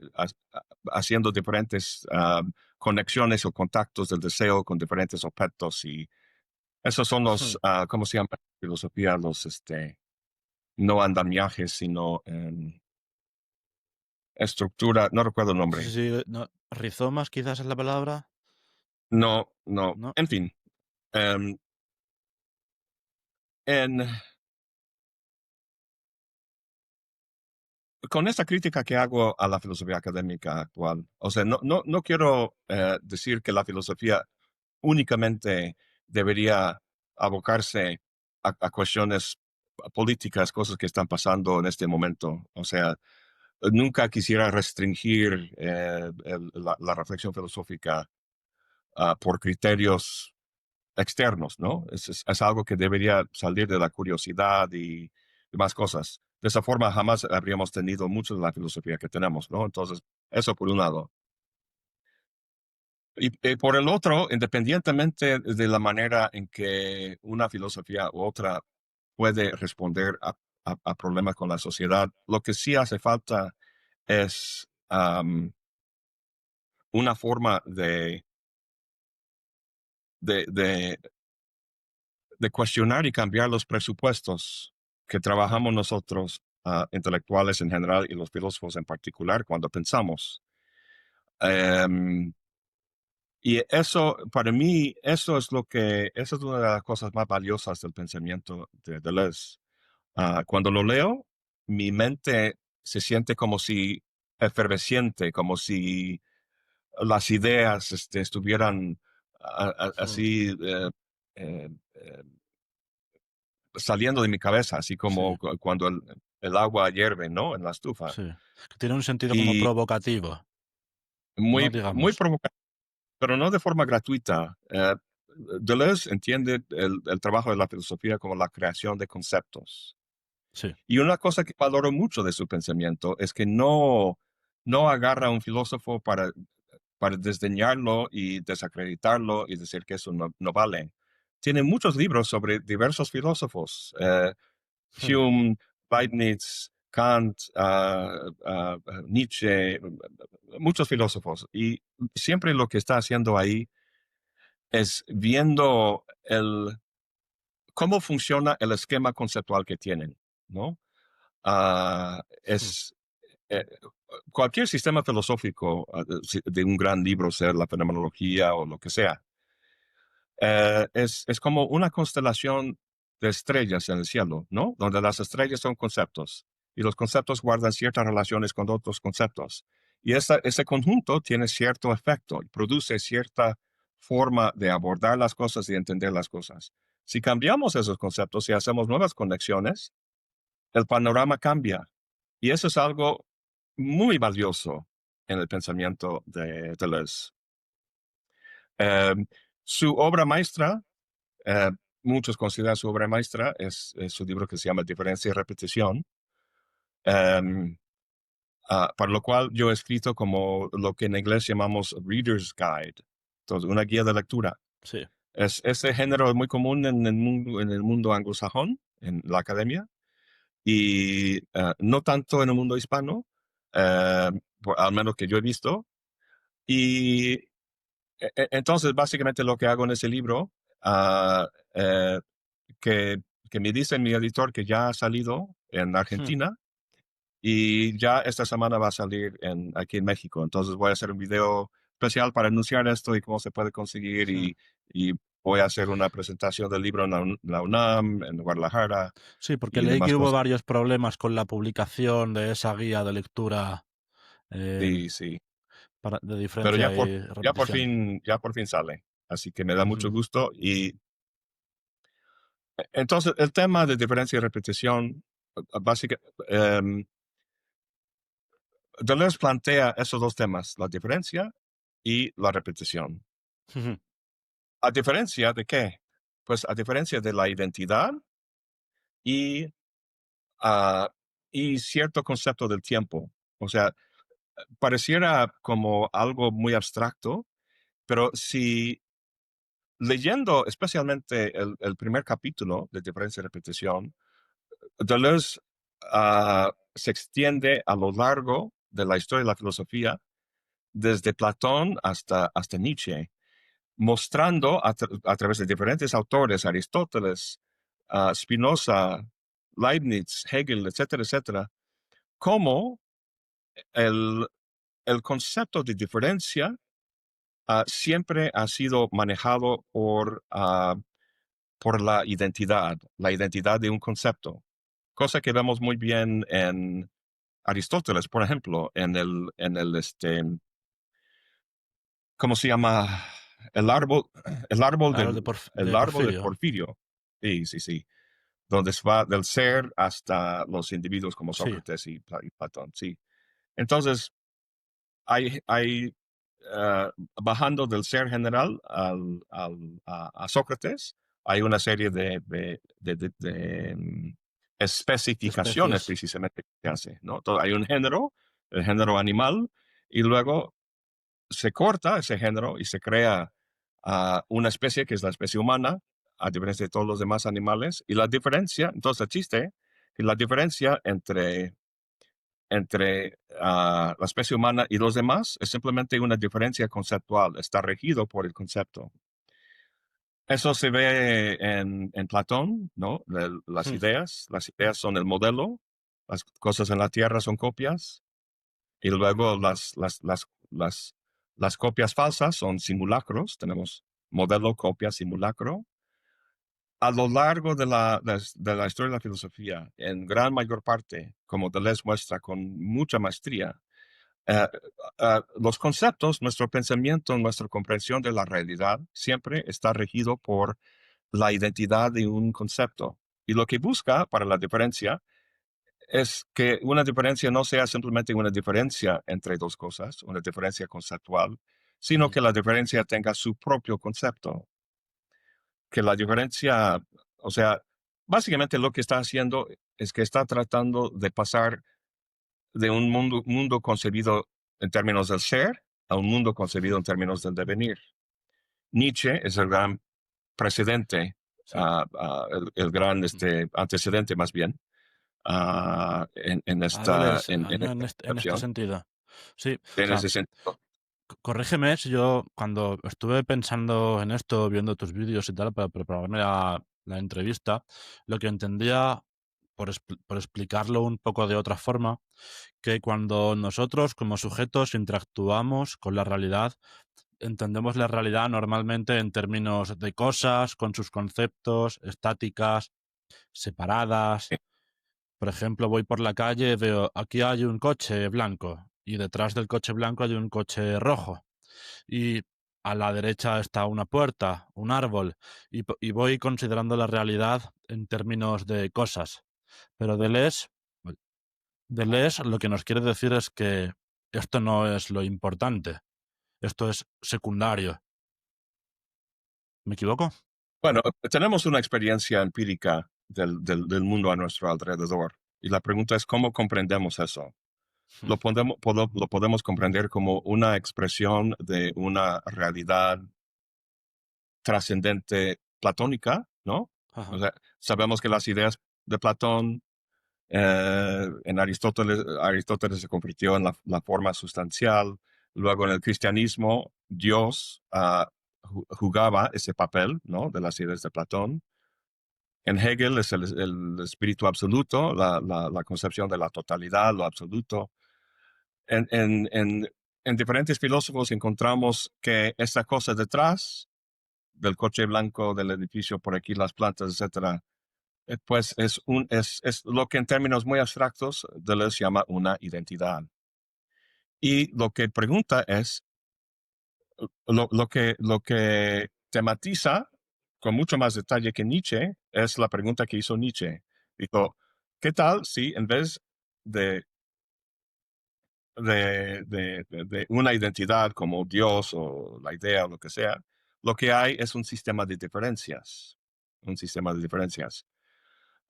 haciendo diferentes conexiones o contactos del deseo con diferentes objetos. Y esos son los, ¿cómo se llama en filosofía? Los, no andamiajes, sino estructura, no recuerdo el Sí, nombre. sí, no, rizomas quizás es la palabra, No, no, ¿no? en fin. em, en, con esta crítica que hago a la filosofía académica actual, o sea, no quiero decir que la filosofía únicamente debería abocarse a cuestiones políticas, cosas que están pasando en este momento. O sea, nunca quisiera restringir la reflexión filosófica por criterios externos, ¿no? Es algo que debería salir de la curiosidad y demás cosas. De esa forma jamás habríamos tenido mucho de la filosofía que tenemos, ¿no? Entonces, eso por un lado. Y por el otro, independientemente de la manera en que una filosofía u otra puede responder a problemas con la sociedad, lo que sí hace falta es una forma de, de, de cuestionar y cambiar los presupuestos que trabajamos nosotros, intelectuales en general y los filósofos en particular, cuando pensamos. Em, y eso, para mí, eso es una de las cosas más valiosas del pensamiento de Deleuze. Cuando lo leo, mi mente se siente como si efervesciente, como si las ideas estuvieran así eh, eh, saliendo de mi cabeza, así Sí, como cuando el agua hierve, ¿no? En la estufa. sí. Que tiene un sentido como Y provocativo, ¿no? muy Digamos. provocativo, pero no de forma gratuita. Deleuze entiende el trabajo de la filosofía como la creación de conceptos. Sí. Y una cosa que valoro mucho de su pensamiento es que no agarra a un filósofo para desdeñarlo y desacreditarlo y decir que eso no vale. Tiene muchos libros sobre diversos filósofos. Hume, Leibniz, Kant, Nietzsche, muchos filósofos. Y siempre lo que está haciendo ahí es viendo cómo funciona el esquema conceptual que tienen, ¿no? Es cualquier sistema filosófico de un gran libro, sea la fenomenología o lo que sea, es como una constelación de estrellas en el cielo, ¿no? Donde las estrellas son conceptos y los conceptos guardan ciertas relaciones con otros conceptos. Y ese conjunto tiene cierto efecto y produce cierta forma de abordar las cosas y entender las cosas. Si cambiamos esos conceptos y hacemos nuevas conexiones, el panorama cambia. Y eso es algo muy valioso en el pensamiento de Deleuze. Eh, Su obra maestra, eh, muchos consideran su obra maestra, es su libro que se llama Diferencia y Repetición, um, para lo cual yo he escrito como lo que en inglés llamamos Reader's Guide, entonces una guía de lectura. Sí. Ese género es muy común en el mundo anglosajón, en la academia, y no tanto en el mundo hispano, al menos que yo he visto. Y entonces, básicamente lo que hago en ese libro, uh, eh, que, que me dice mi editor que ya ha salido en Hmm, Argentina y ya esta semana va a salir aquí en México. Entonces voy a hacer un video especial para anunciar esto y cómo se puede conseguir hmm. y voy a hacer una presentación del libro en la UNAM, en Guadalajara Sí, porque y leí demás que hubo cosas. varios problemas con la publicación de esa guía de lectura Sí, sí. de Pero diferencia y repetición. ya por fin sale. Así que me da mucho Ujú, gusto. Y entonces el tema de diferencia y repetición, básicamente, Deleuze plantea esos dos temas, la diferencia y la repetición. ujú, ¿A diferencia de qué? Pues a diferencia de la identidad y, ah, y cierto concepto del tiempo. O sea, pareciera como algo muy abstracto, pero si leyendo especialmente el primer capítulo de Diferencia y Repetición, Deleuze se extiende a lo largo de la historia de la filosofía, desde Platón hasta Nietzsche, mostrando a través de diferentes autores, Aristóteles, Spinoza, Leibniz, Hegel, etcétera, etcétera, cómo el, el concepto de diferencia siempre ha sido manejado por la identidad de un concepto, cosa que vemos muy bien en Aristóteles, por ejemplo, ¿cómo se llama? El árbol, el árbol claro, el de árbol de Porfirio. Porfirio. Sí, sí, sí. Donde se va del ser hasta los individuos como Sí. Sócrates y Platón, sí. Entonces, hay bajando del ser general a Sócrates, hay una serie de De especificaciones especies. precisamente que hace, ¿no? Hay un género, el género animal, y luego se corta ese género y se crea una especie que es la especie humana, a diferencia de todos los demás animales. Y la diferencia, entonces el chiste, que la diferencia entre la especie humana y los demás es simplemente una diferencia conceptual, está regido por el concepto. Eso se ve en Platón, ¿no? Hmm, Las ideas son el modelo, las cosas en la Tierra son copias, y luego las copias falsas son simulacros. Tenemos modelo, copia, simulacro. A lo largo de la historia de la filosofía, en gran mayor parte, como Deleuze muestra con mucha maestría, eh, los conceptos, nuestro pensamiento, nuestra comprensión de la realidad siempre está regido por la identidad de un concepto. Y lo que busca para la diferencia es que una diferencia no sea simplemente una diferencia entre dos cosas, una diferencia conceptual, sino ujú. que la diferencia tenga su propio concepto, que la diferencia, o sea, básicamente lo que está haciendo es que está tratando de pasar de un mundo concebido en términos del ser a un mundo concebido en términos del devenir. Nietzsche es el gran precedente, Sí. el gran Mm. antecedente más bien, en esta En este concepción. sentido. Sí, o En sea, ese sentido. corrígeme si yo cuando estuve pensando en esto, viendo tus vídeos y tal, para prepararme la entrevista, lo que entendía, por explicarlo un poco de otra forma, que cuando nosotros como sujetos interactuamos con la realidad, entendemos la realidad normalmente en términos de cosas, con sus conceptos, estáticas, separadas. Por ejemplo, voy por la calle, veo aquí hay un coche blanco y detrás del coche blanco hay un coche rojo. Y a la derecha está una puerta, un árbol, y voy considerando la realidad en términos de cosas. Pero Deleuze lo que nos quiere decir es que esto no es lo importante, esto es secundario. ¿Me equivoco? Bueno, tenemos una experiencia empírica del mundo a nuestro alrededor. Y la pregunta es cómo comprendemos eso. Lo podemos comprender como una expresión de una realidad trascendente platónica, ¿no? O Ajá. sea, sabemos que las ideas de Platón en Aristóteles se convirtió en la forma sustancial. Luego en el cristianismo, Dios jugaba ese papel, ¿no? De las ideas de Platón. En Hegel es el espíritu absoluto, la concepción de la totalidad, lo absoluto. En, en, en, en diferentes filósofos encontramos que esa cosa detrás del coche blanco, del edificio por aquí, las plantas, etcétera, pues es lo que en términos muy abstractos Deleuze llama una identidad. Y lo que pregunta es, lo que tematiza con mucho más detalle que Nietzsche es la pregunta que hizo Nietzsche. Dijo, ¿qué tal si en vez de, de una identidad como Dios o la idea o lo que sea, lo que hay es un sistema de diferencias? Un sistema de diferencias.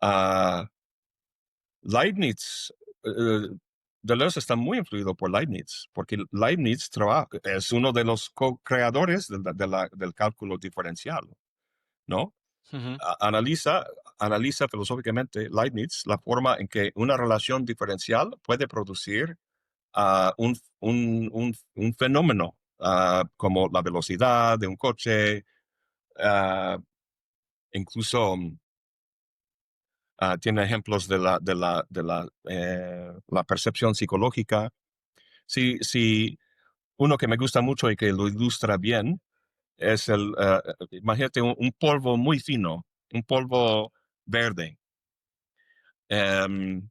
Ah, Leibniz, eh, Deleuze está muy influido por Leibniz, porque Leibniz es uno de los co-creadores del cálculo diferencial, ¿no? Ujú. Analiza filosóficamente Leibniz la forma en que una relación diferencial puede producir un fenómeno, como la velocidad de un coche, ah, incluso tiene ejemplos la percepción psicológica. Si uno que me gusta mucho y que lo ilustra bien es imagínate un polvo muy fino, un polvo verde. Em,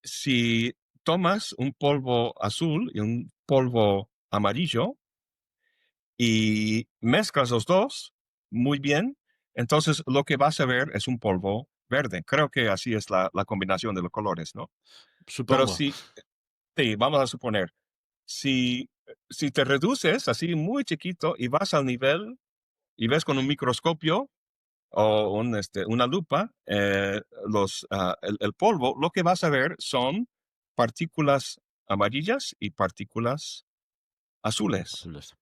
si tomas un polvo azul y un polvo amarillo y mezclas los dos muy bien, entonces lo que vas a ver es un polvo verde. Creo que así es la combinación de los colores, ¿no? Pero Supongo. sí, vamos a suponer, si, si te reduces así muy chiquito y vas al nivel y ves con un microscopio o una lupa el polvo, lo que vas a ver son partículas amarillas y partículas azules. Azules.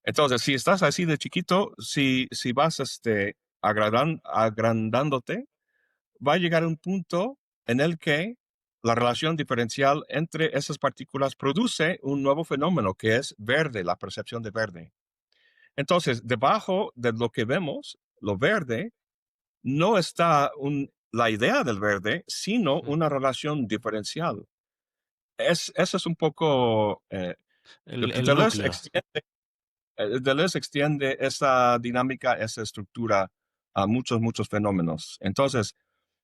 Entonces, si estás así de chiquito, si vas agrandándote, va a llegar un punto en el que la relación diferencial entre esas partículas produce un nuevo fenómeno que es verde, la percepción de verde. Entonces, debajo de lo que vemos, lo verde, no está la idea del verde, sino Ujú. una relación diferencial. Eso es un poco... El Deleuze núcleo. Deleuze extiende esa dinámica, esa estructura a muchos, muchos fenómenos. Entonces,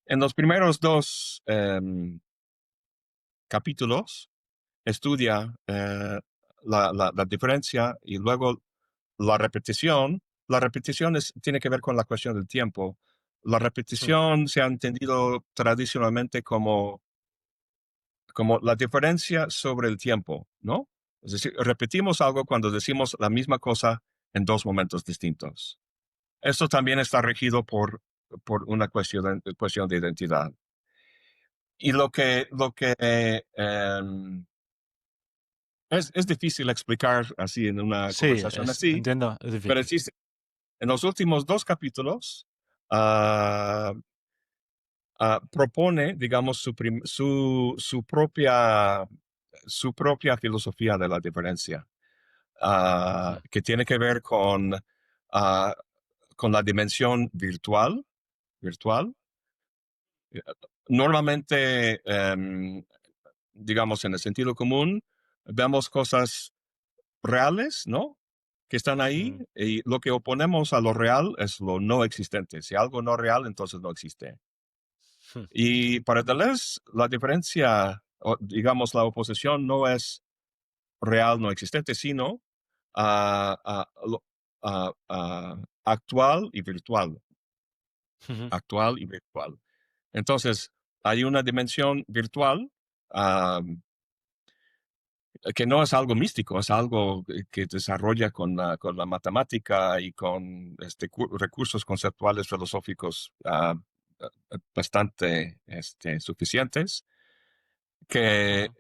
en los primeros dos capítulos, estudia la diferencia y luego la repetición. La repetición tiene que ver con la cuestión del tiempo. La Mm. repetición se ha entendido tradicionalmente como la diferencia sobre el tiempo, ¿no? Es decir, repetimos algo cuando decimos la misma cosa en dos momentos distintos. Esto también está regido por una cuestión de identidad. Y lo que es difícil explicar así en una Sí, conversación así, entiendo, es pero difícil. existe, en los últimos dos capítulos ah, propone, digamos, su propia filosofía de la diferencia, Ujú. que tiene que ver ah, con la dimensión virtual. Normalmente, digamos, en el sentido común, vemos cosas reales, ¿no? Que están ahí Mm. y lo que oponemos a lo real es lo no existente. Si algo no real, entonces no existe. Mm. Y para Deleuze, la diferencia, o digamos, la oposición no es real, no existente, sino ah, ah, actual y virtual, Ujú, actual y virtual. Entonces, hay una dimensión virtual, am, que no es algo místico, es algo que desarrolla con la matemática y con recursos conceptuales filosóficos bastante suficientes que, ujú.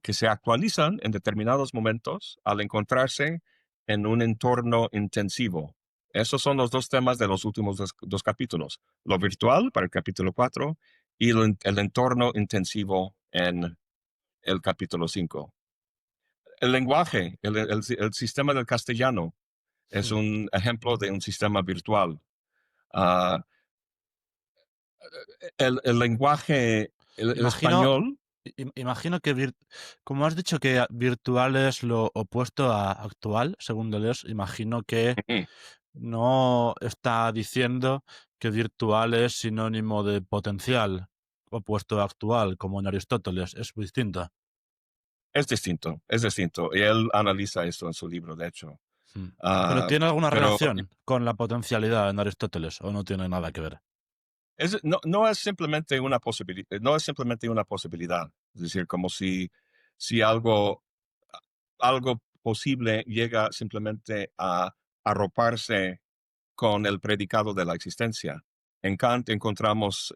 que se actualizan en determinados momentos al encontrarse en un entorno intensivo. Esos son los dos temas de los últimos dos capítulos. Lo virtual para el capítulo 4 y el entorno intensivo en el capítulo 5. El lenguaje, el sistema del castellano es Mm. un ejemplo de un sistema virtual. Ah, el lenguaje, el Imagino, español, imagino que, como has dicho que virtual es lo opuesto a actual, según Deleuze, imagino que ujú, no está diciendo que virtual es sinónimo de potencial, opuesto a actual, como en Aristóteles, es distinta. es distinto, es distinto. Y él analiza esto en su libro, de hecho. Mm. ¿Pero Ah, tiene alguna pero relación con la potencialidad en Aristóteles o no tiene nada que ver? no es simplemente una posibilidad, no es simplemente una posibilidad. Es decir, como si algo posible llega simplemente a arroparse con el predicado de la existencia. En Kant encontramos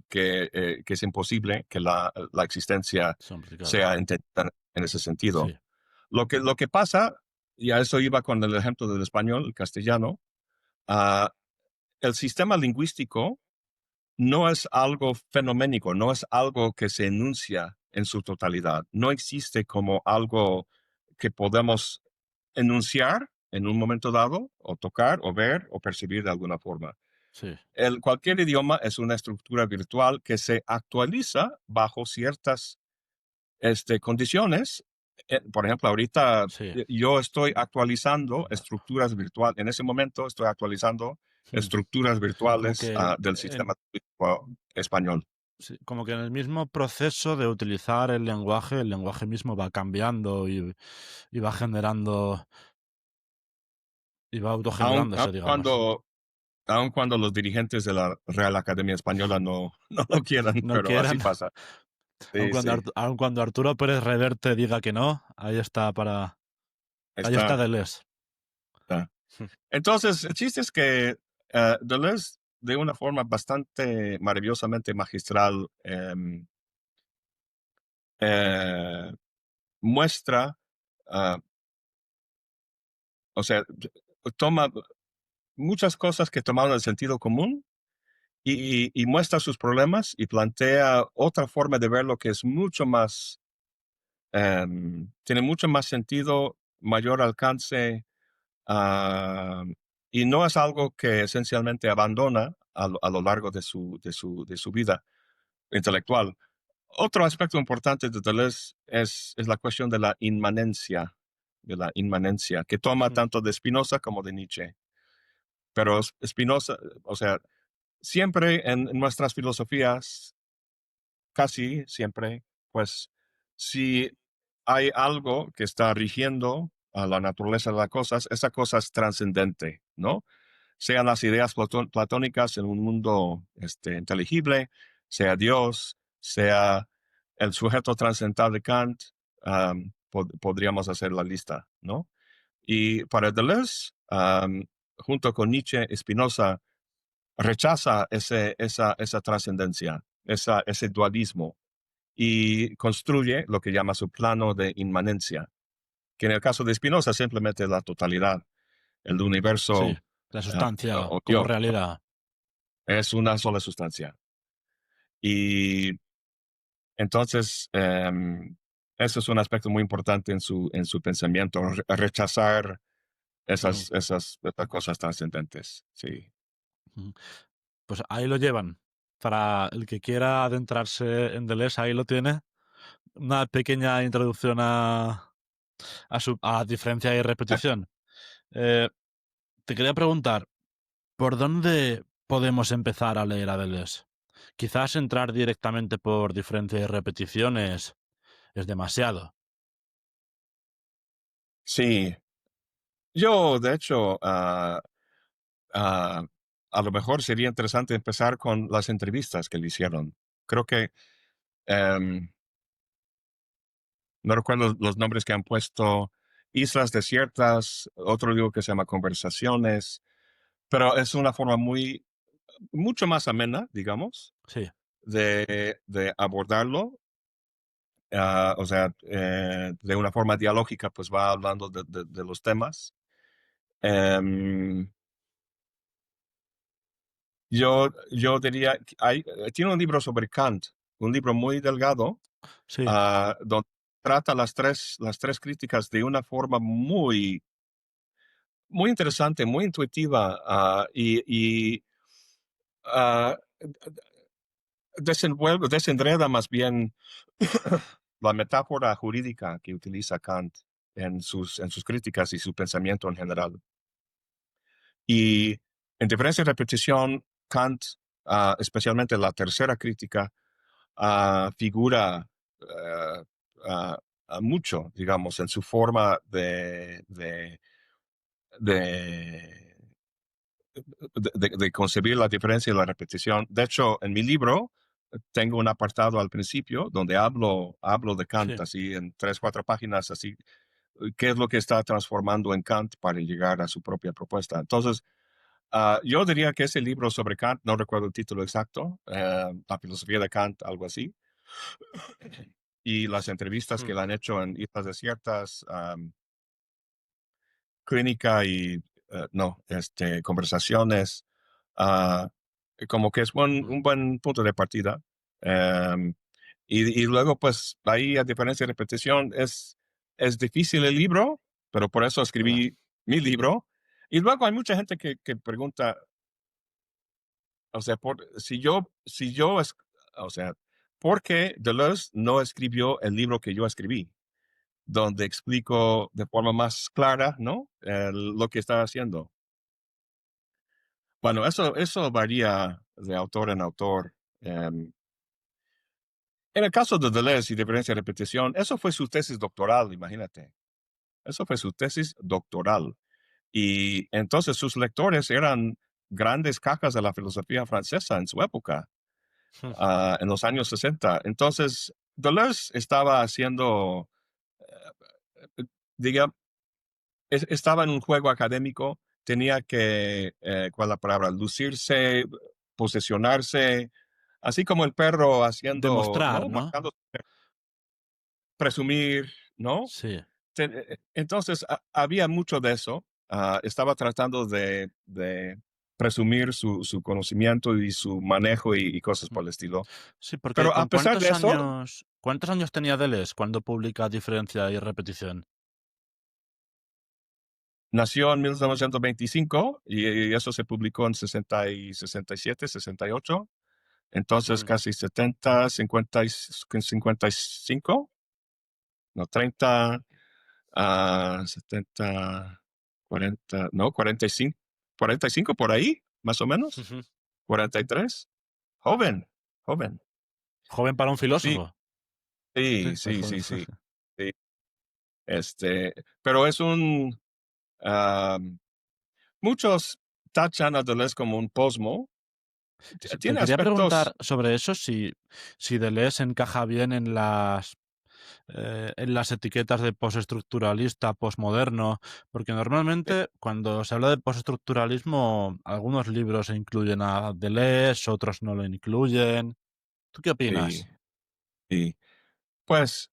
que es imposible que la existencia Son complicados. sea entendida en ese sentido. Sí, Lo que pasa, y a eso iba con el ejemplo del español, el castellano, ah, el sistema lingüístico no es algo fenoménico, no es algo que se enuncia en su totalidad. No existe como algo que podemos enunciar en un momento dado, o tocar, o ver, o percibir de alguna forma. sí, Cualquier idioma es una estructura virtual que se actualiza bajo ciertas condiciones. Por ejemplo, ahorita sí. yo estoy actualizando estructuras virtuales. En ese momento estoy actualizando Mm. estructuras Como virtuales que del sistema español. sí, como que en el mismo proceso de utilizar el lenguaje mismo va cambiando y va generando y va Aun autogenerándose, digamos. aun cuando los dirigentes de la Real Academia Española no, no lo quieran, No pero así quieran, pasa. Sí, sí, aun cuando Arturo Pérez Reverte diga que no, ahí está está, Deleuze. está. Entonces, el chiste es que Deleuze, de una forma bastante maravillosamente magistral, eh, muestra, ah, o sea, toma muchas cosas que tomaron el sentido común y muestra sus problemas y plantea otra forma de verlo que es mucho más, tiene mucho más sentido, mayor alcance, ah, y no es algo que esencialmente abandona a lo largo de su vida intelectual. Otro aspecto importante de Deleuze es la cuestión de la inmanencia, que toma tanto de Spinoza como de Nietzsche. Pero Spinoza, o sea, siempre en nuestras filosofías, casi siempre, pues si hay algo que está rigiendo a la naturaleza de las cosas, esa cosa es trascendente, ¿no? Sean las ideas platónicas en un mundo inteligible, sea Dios, sea el sujeto trascendental de Kant, podríamos hacer la lista, ¿no? Y para Deleuze, junto con Nietzsche y Spinoza, rechaza esa trascendencia, ese dualismo, y construye lo que llama su plano de inmanencia, que en el caso de Spinoza simplemente es la totalidad, el Sí, universo la sustancia o como Dios, realidad. es una sola sustancia. Y entonces, eso es un aspecto muy importante en su pensamiento, rechazar Ujú, esas cosas trascendentes. Sí. ujú. Pues ahí lo llevan. Para el que quiera adentrarse en Deleuze, ahí lo tiene. Una pequeña introducción a diferencia y repetición. Eh, Te quería preguntar, ¿por dónde podemos empezar a leer a Deleuze? Quizás entrar directamente por diferencia y repeticiones es demasiado. Sí, yo de hecho, ah, a lo mejor sería interesante empezar con las entrevistas que le hicieron. Creo que, em, no recuerdo los nombres que han puesto, Islas Desiertas, otro libro que se llama Conversaciones, pero es una forma mucho más amena, digamos, Sí, de abordarlo. O sea, de una forma dialógica, pues va hablando de los temas. Em, yo diría, tiene un libro sobre Kant, un libro muy delgado, sí, donde trata las tres críticas de una forma muy interesante, muy intuitiva, y ah, desenreda más bien la metáfora jurídica que utiliza Kant en sus críticas y su pensamiento en general. Y en diferencia y repetición, Kant, especialmente la tercera crítica, figura eh, ah, mucho, digamos, en su forma de, de concebir la diferencia y la repetición. De hecho, en mi libro tengo un apartado al principio donde hablo de Kant, sí. así en 3, 4 páginas, así, qué es lo que está transformando en Kant para llegar a su propia propuesta. Entonces, yo diría que ese libro sobre Kant, no recuerdo el título exacto, La filosofía de Kant, algo así, y las entrevistas Mm. que le han hecho en Islas Desiertas, Clínica y, no, Conversaciones, ah, como que es Mm. un buen punto de partida. Em, y luego, pues, ahí, a diferencia de repetición, es difícil el libro, pero por eso Ya. escribí mi libro. Y luego hay mucha gente que pregunta, o sea, o sea, ¿por qué Deleuze no escribió el libro que yo escribí? Donde explico de forma más clara, ¿no? Lo que estaba haciendo. Bueno, eso varía de autor en autor. En el caso de Deleuze y diferencia de repetición, eso fue su tesis doctoral, imagínate. Eso fue su tesis doctoral. Y entonces sus lectores eran grandes cacas de la filosofía francesa en su época, Mm. en los años 60. Entonces, Deleuze estaba haciendo, diga, estaba en un juego académico, tenía que, ¿cuál es la palabra? Lucirse, posesionarse, así como el perro haciendo, Demostrar, ¿no? ¿no? Marcando, presumir, ¿no? Sí. Entonces, había mucho de eso. Estaba tratando de presumir su conocimiento y su manejo y cosas Mm. por el estilo. Sí, porque Pero a ¿con pesar de eso, cuántos años tenía Deleuze cuando publica Diferencia y Repetición? nació en 1925 y eso se publicó en 67, 68. Entonces, Mm. casi 70, 50, 55, no, 30, 70, 40, no, 45 por ahí, más o menos. Ujú. 43. Joven, joven. Joven para un Sí, filósofo. Sí, sí, es sí, joven. sí, sí. Sí. Pero muchos tachan a Deleuze como un posmo. Te Tiene quería aspectos, preguntar sobre eso, si Deleuze encaja bien en las etiquetas de postestructuralista, posmoderno, porque sí, normalmente cuando se habla de postestructuralismo, algunos libros incluyen a Deleuze, otros no lo incluyen. ¿Tú qué sí, opinas? sí. Pues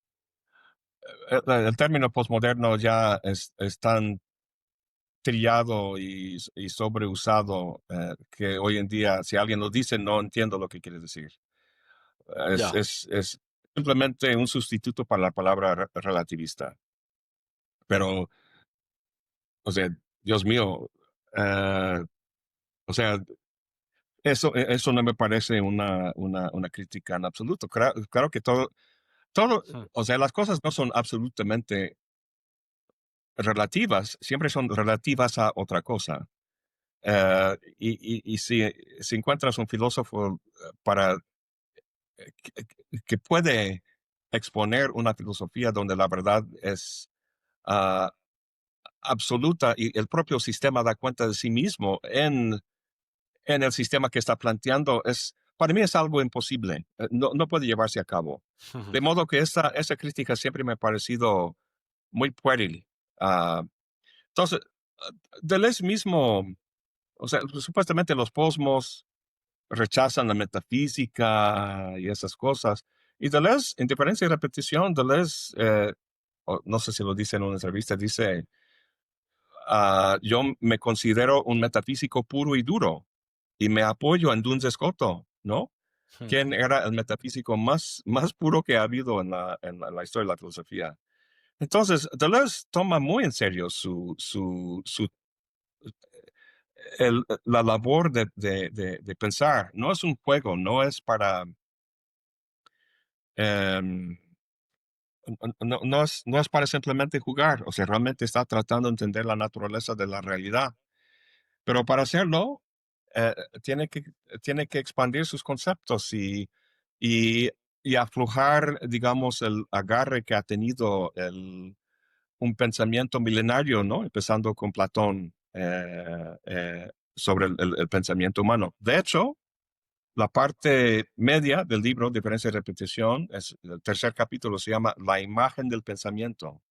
el término posmoderno ya es tan trillado y sobreusado, que hoy en día, si alguien lo dice, no entiendo lo que quiere decir. Ya. Es simplemente un sustituto para la palabra relativista. Pero, o sea, Dios mío, eh, o sea, eso no me parece una crítica en absoluto. Claro que todo, Mm. o sea, las cosas no son absolutamente relativas, siempre son relativas a otra cosa. Y si encuentras un filósofo, para que puede exponer una filosofía donde la verdad es, ah, absoluta y el propio sistema da cuenta de sí mismo en el sistema que está planteando, para mí es algo imposible. No puede llevarse a cabo. De modo que esa crítica siempre me ha parecido muy pueril. Ah, entonces, Deleuze mismo, o sea, supuestamente los posmos rechazan la metafísica y esas cosas. Y Deleuze, en diferencia y repetición, Deleuze, no sé si lo dice en una entrevista, dice, yo me considero un metafísico puro y duro y me apoyo en Duns Scoto, ¿no? ¿Quién era el metafísico más puro que ha habido en la historia de la filosofía? Entonces, Deleuze toma muy en serio la labor de pensar. No es un juego, no es para... em, no es para simplemente jugar, o sea, realmente está tratando de entender la naturaleza de la realidad. Pero para hacerlo, eh, tiene que, tiene que expandir sus conceptos y, y aflojar, digamos, el agarre que ha tenido un pensamiento milenario, ¿no? Empezando con Platón sobre el pensamiento humano. De hecho, la parte media del libro, Diferencia y Repetición, el tercer capítulo se llama La imagen del pensamiento.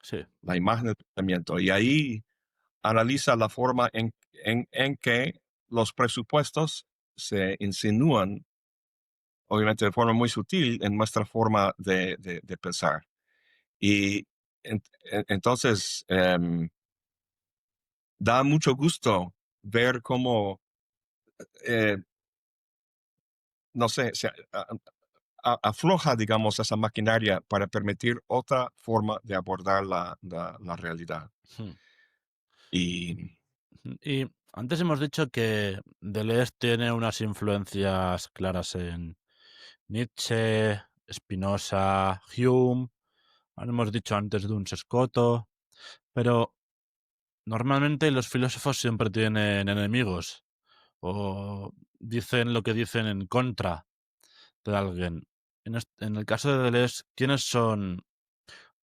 Sí, La imagen del pensamiento. Y ahí analiza la forma en que los presupuestos se insinúan, obviamente de forma muy sutil, en nuestra forma de pensar. Y entonces da mucho gusto ver cómo, eh, no sé, afloja, digamos, esa maquinaria para permitir otra forma de abordar la realidad. Y y antes hemos dicho que Deleuze tiene unas influencias claras en Nietzsche, Spinoza, Hume, ahora hemos dicho antes Duns Scoto, pero normalmente los filósofos siempre tienen enemigos o dicen lo que dicen en contra de alguien. En el caso de Deleuze, ¿quiénes son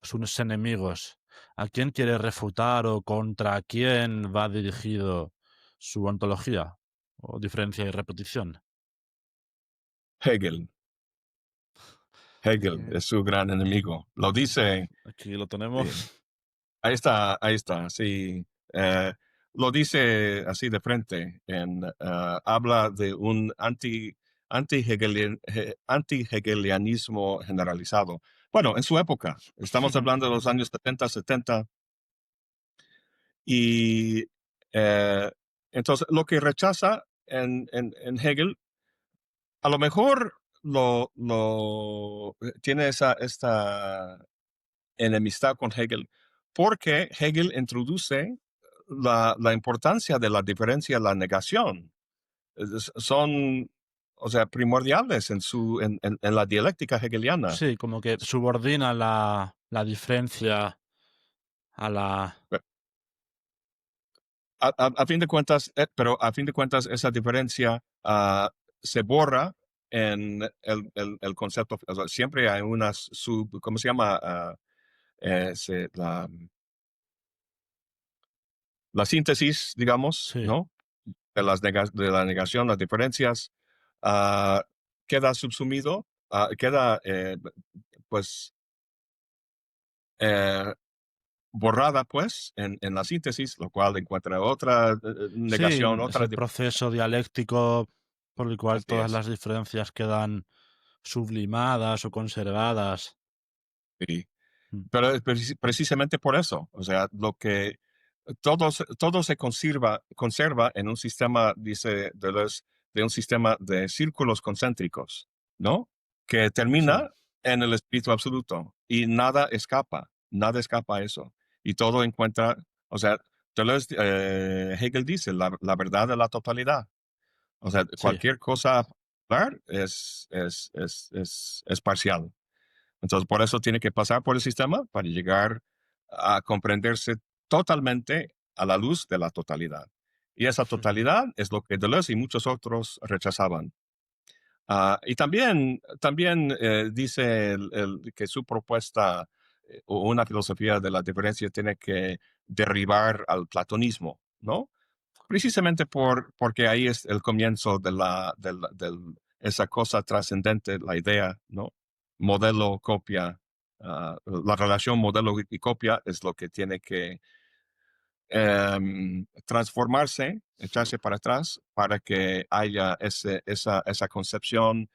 sus enemigos? ¿A quién quiere refutar o contra quién va dirigido su ontología o diferencia y repetición? Hegel, Hegel Eh, es su gran enemigo. Lo dice, Aquí lo tenemos. sí, ahí está, sí. Eh, lo dice así de frente, habla de un anti-hegelianismo generalizado. Bueno, en su época, estamos hablando de los años 70, 70, y eh, entonces lo que rechaza en Hegel, a lo mejor tiene esta enemistad con Hegel, porque Hegel introduce la importancia de la diferencia y la negación. Son, o sea, primordiales en la dialéctica hegeliana. Sí, como que subordina la diferencia a la... A fin de cuentas, pero a fin de cuentas, esa diferencia se borra en el concepto. O sea, siempre hay una ¿cómo se llama? La síntesis, digamos, Sí, ¿no? De la negación, las diferencias, ah, queda subsumido, queda, pues, eh, borrada, pues, en la síntesis, lo cual encuentra otra sí, negación, es otra. el proceso dialéctico por el cual Así todas es. las diferencias quedan sublimadas o conservadas. Sí. Mm. Pero es precisamente por eso, o sea, lo que todo se conserva en un sistema, dice Deleuze, de un sistema de círculos concéntricos, ¿no? Que Sí, termina en el espíritu absoluto y nada escapa a eso. Y todo encuentra, o sea, Deleuze, Hegel dice, la verdad de la totalidad. O sea, sí. cualquier cosa particular es parcial. Entonces, por eso tiene que pasar por el sistema para llegar a comprenderse totalmente a la luz de la totalidad. Y esa totalidad es lo que Deleuze y muchos otros rechazaban. Y también dice que su propuesta una filosofía de la diferencia tiene que derribar al platonismo, ¿no? Precisamente porque ahí es el comienzo esa cosa trascendente, la idea, ¿no? Modelo, copia, la relación modelo y copia es lo que tiene que transformarse, echarse para atrás para que haya esa concepción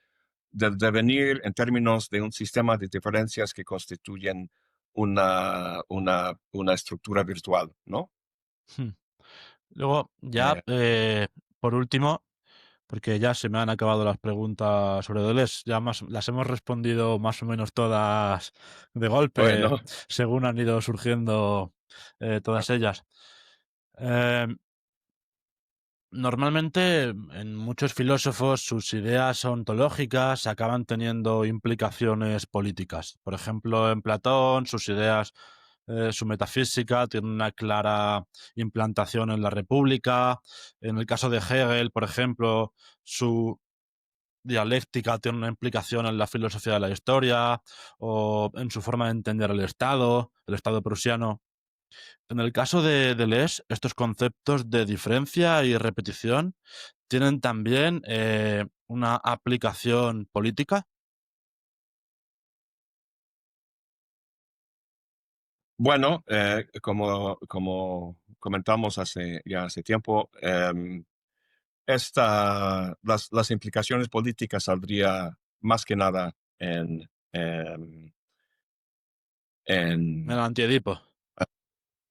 del devenir en términos de un sistema de diferencias que constituyen una estructura virtual, ¿no? Hmm. Luego, ya, Eh, por último, porque ya se me han acabado las preguntas sobre Deleuze, ya las hemos respondido más o menos todas de golpe, bueno, según han ido surgiendo todas ellas. Eh, Normalmente, en muchos filósofos, sus ideas ontológicas acaban teniendo implicaciones políticas. Por ejemplo, en Platón, sus ideas, su metafísica tiene una clara implantación en la República. En el caso de Hegel, por ejemplo, su dialéctica tiene una implicación en la filosofía de la historia o en su forma de entender el Estado prusiano. En el caso de Deleuze, estos conceptos de diferencia y repetición tienen también una aplicación política. bueno, como comentamos hace tiempo, las implicaciones políticas saldría más que nada El en antiedipo.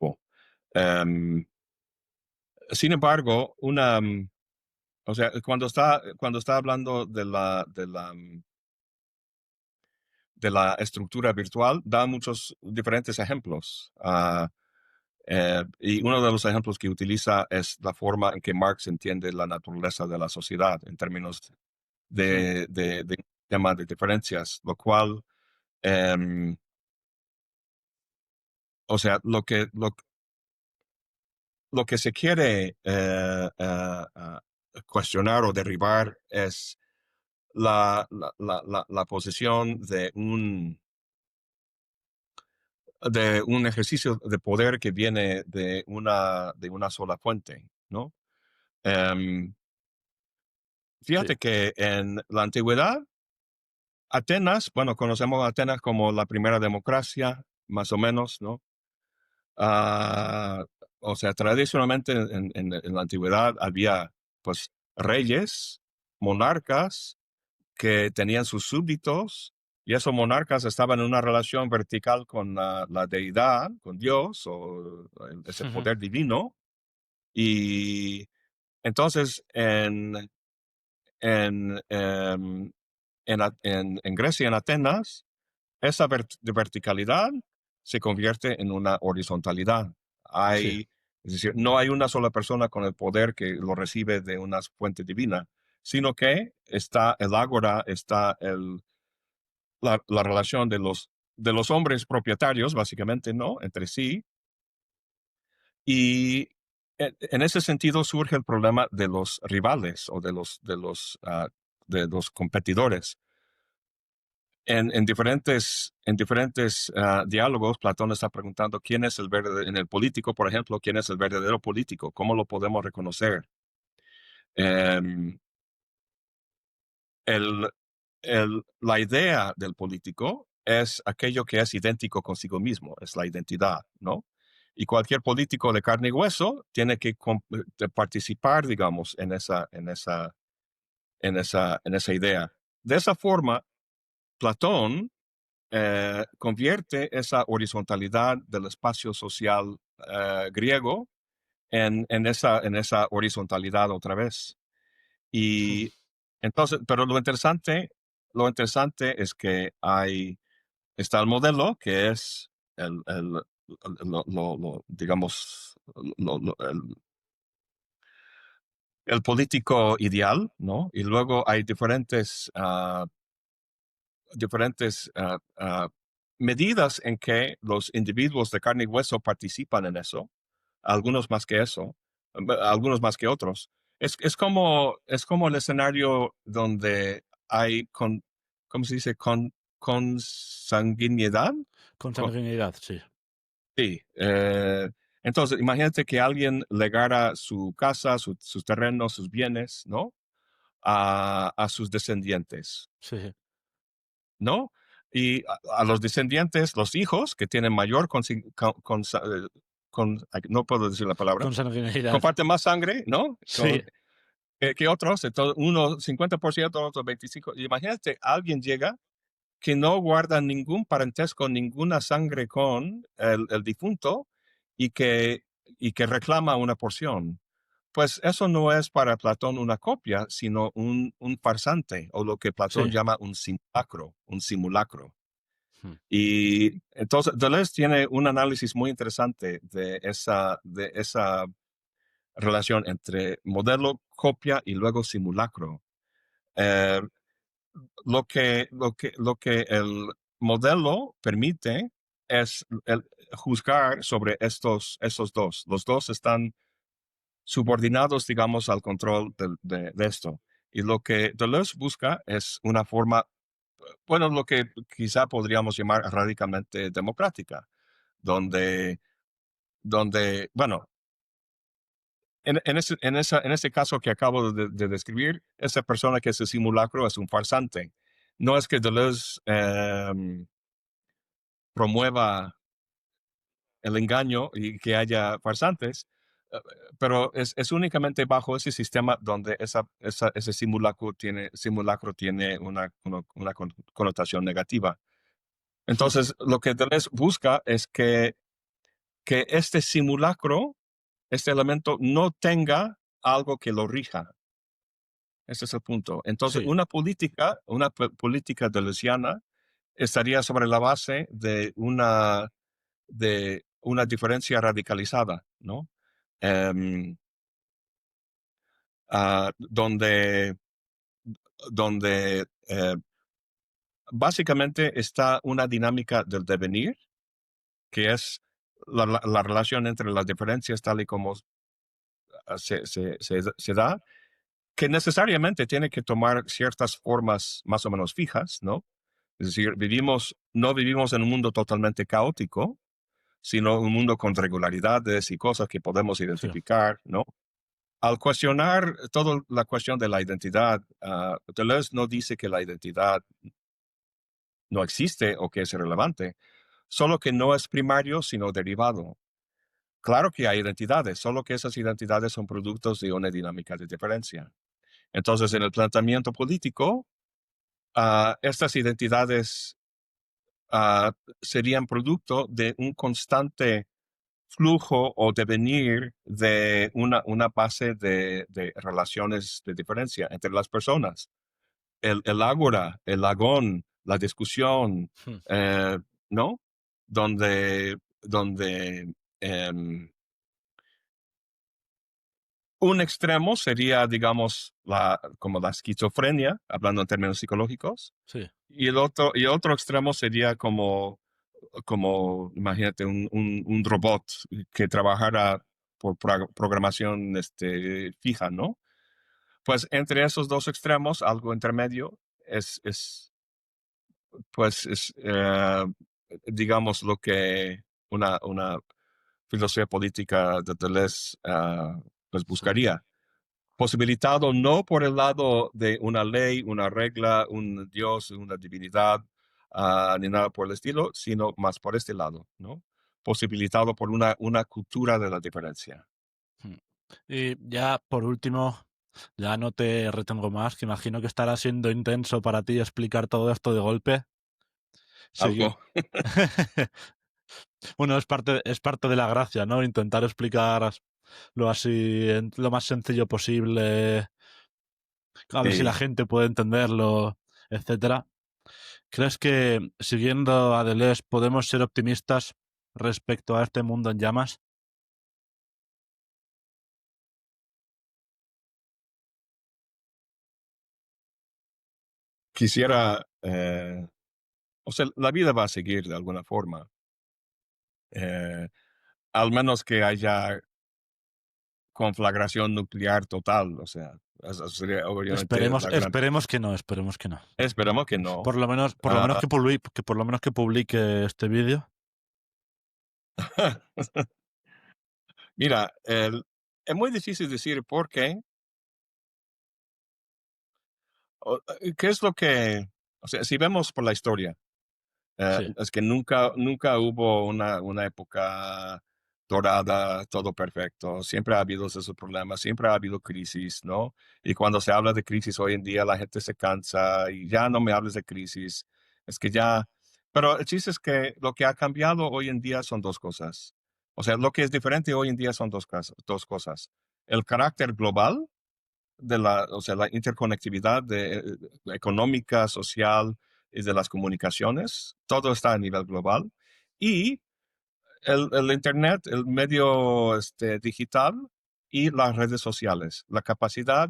oh, em, sin embargo, o sea, cuando está hablando de la estructura virtual, da muchos diferentes ejemplos. Y uno de los ejemplos que utiliza es la forma en que Marx entiende la naturaleza de la sociedad en términos Hmm. de un tema de diferencias, lo cual, em, o sea, lo que se quiere cuestionar o derribar es la posición de un ejercicio de poder que viene de una sola fuente, ¿no? Em, Sí. Fíjate que en la antigüedad, Atenas, bueno, conocemos a Atenas como la primera democracia, más o menos, ¿no? Ah, o sea, tradicionalmente en la antigüedad había, pues, reyes, monarcas, que tenían sus súbditos, y esos monarcas estaban en una relación vertical con la deidad, con Dios, o ese Ujú. poder divino. Y entonces en Grecia, en Atenas, esa de verticalidad se convierte en una horizontalidad. Sí. Es decir, no hay una sola persona con el poder que lo recibe de una fuente divina, sino que está el ágora, está la relación de los hombres propietarios, básicamente, ¿no? Entre sí. Y en ese sentido surge el problema de los rivales o de los competidores. En diferentes diálogos, Platón está preguntando quién es en el político, por ejemplo, quién es el verdadero político, cómo lo podemos reconocer. Em, el, la idea del político es aquello que es idéntico consigo mismo, es la identidad, ¿no? Y cualquier político de carne y hueso tiene que participar, digamos, en esa idea. De esa forma, Platón convierte esa horizontalidad del espacio social griego en esa horizontalidad otra vez. Y entonces, pero lo interesante es que está el modelo, que es digamos, el político ideal, ¿no? Y luego hay diferentes medidas en que los individuos de carne y hueso participan en eso, algunos más que eso, algunos más que otros. Es como el escenario donde hay, ¿cómo se dice? consanguinidad. Co- Consanguinidad, sí. Sí. Entonces, imagínate que alguien legara su casa, sus terrenos, sus bienes, ¿no? A sus descendientes, Sí, sí. ¿no? Y a los descendientes, los hijos que tienen mayor no puedo decir la palabra, Consanguinidad. comparten más sangre, ¿no? Sí, Que otros, entonces uno 50%, otro 25%. Imagínate, alguien llega que no guarda ningún parentesco, ninguna sangre con el difunto y que reclama una porción. Pues eso no es para Platón una copia, sino un farsante, o lo que Platón sí. llama un simulacro, un simulacro. Hmm. Y entonces Deleuze tiene un análisis muy interesante de esa relación entre modelo, copia y luego simulacro. Eh, lo que el modelo permite es juzgar sobre estos dos. Los dos están subordinados, digamos, al control de esto. Y lo que Deleuze busca es una forma, bueno, lo que quizá podríamos llamar radicalmente democrática, donde bueno, en ese caso que acabo de describir, esa persona que es el simulacro es un farsante. No es que Deleuze promueva el engaño y que haya farsantes, eh, pero es únicamente bajo ese sistema donde ese simulacro tiene una connotación negativa. Hmm. Entonces, lo que Deleuze busca es que este simulacro, este elemento, no tenga algo que lo rija. Ese es el punto. Entonces, Sí, una política deleuziana estaría sobre la base de una diferencia radicalizada, ¿no? Em, donde básicamente está una dinámica del devenir, que es la relación entre las diferencias tal y como se da, que necesariamente tiene que tomar ciertas formas más o menos fijas, ¿no? Es decir, no vivimos en un mundo totalmente caótico, sino un mundo con regularidades y cosas que podemos sí, identificar, ¿no? Al cuestionar toda la cuestión de la identidad, Deleuze no dice que la identidad no existe o que es irrelevante, solo que no es primario, sino derivado. Claro que hay identidades, solo que esas identidades son productos de una dinámica de diferencia. Entonces, en el planteamiento político, estas identidades ah, serían producto de un constante flujo o devenir de una base de relaciones de diferencia entre las personas. El ágora, el agón, la discusión, hmm, eh, ¿no? Donde em, un extremo sería, digamos, como la esquizofrenia, hablando en términos psicológicos, sí, y el otro extremo sería imagínate, un robot que trabajara por programación fija, ¿no? Pues entre esos dos extremos, algo intermedio pues digamos, lo que una filosofía política de Deleuze pues sí. buscaría. Posibilitado no por el lado de una ley, una regla, un Dios, una divinidad, ni nada por el estilo, sino más por este lado, ¿no? Posibilitado por una cultura de la diferencia. Hmm. Y ya por último, ya no te retengo más, que imagino que estará siendo intenso para ti explicar todo esto de golpe. Sí. Algo, Bueno, es parte de la gracia, ¿no? Intentar explicarlo así lo más sencillo posible, a ver si la sí. gente puede entenderlo, etcétera. ¿Crees que siguiendo a Deleuze podemos ser optimistas respecto a este mundo en llamas? Quisiera, o sea, la vida va a seguir de alguna forma, eh, al menos que haya conflagración nuclear total, o sea, eso sería obviamente Esperemos, la gran... esperemos que no, esperemos que no. Esperemos que no. Por lo menos Ah, que publique este vídeo. mira, es muy difícil decir por qué, qué es lo que, o sea, si vemos por la historia, Sí. es que nunca hubo una época dorada, todo perfecto. Siempre ha habido esos problemas, siempre ha habido crisis, ¿no? Y cuando se habla de crisis hoy en día, la gente se cansa y ya no me hables de crisis. Es que ya... Pero el chiste es que lo que ha cambiado hoy en día son dos cosas. O sea, lo que es diferente hoy en día son dos cosas. El carácter global de o sea, la interconectividad económica, social y de las comunicaciones, todo está a nivel global. Y el Internet, el medio digital y las redes sociales, la capacidad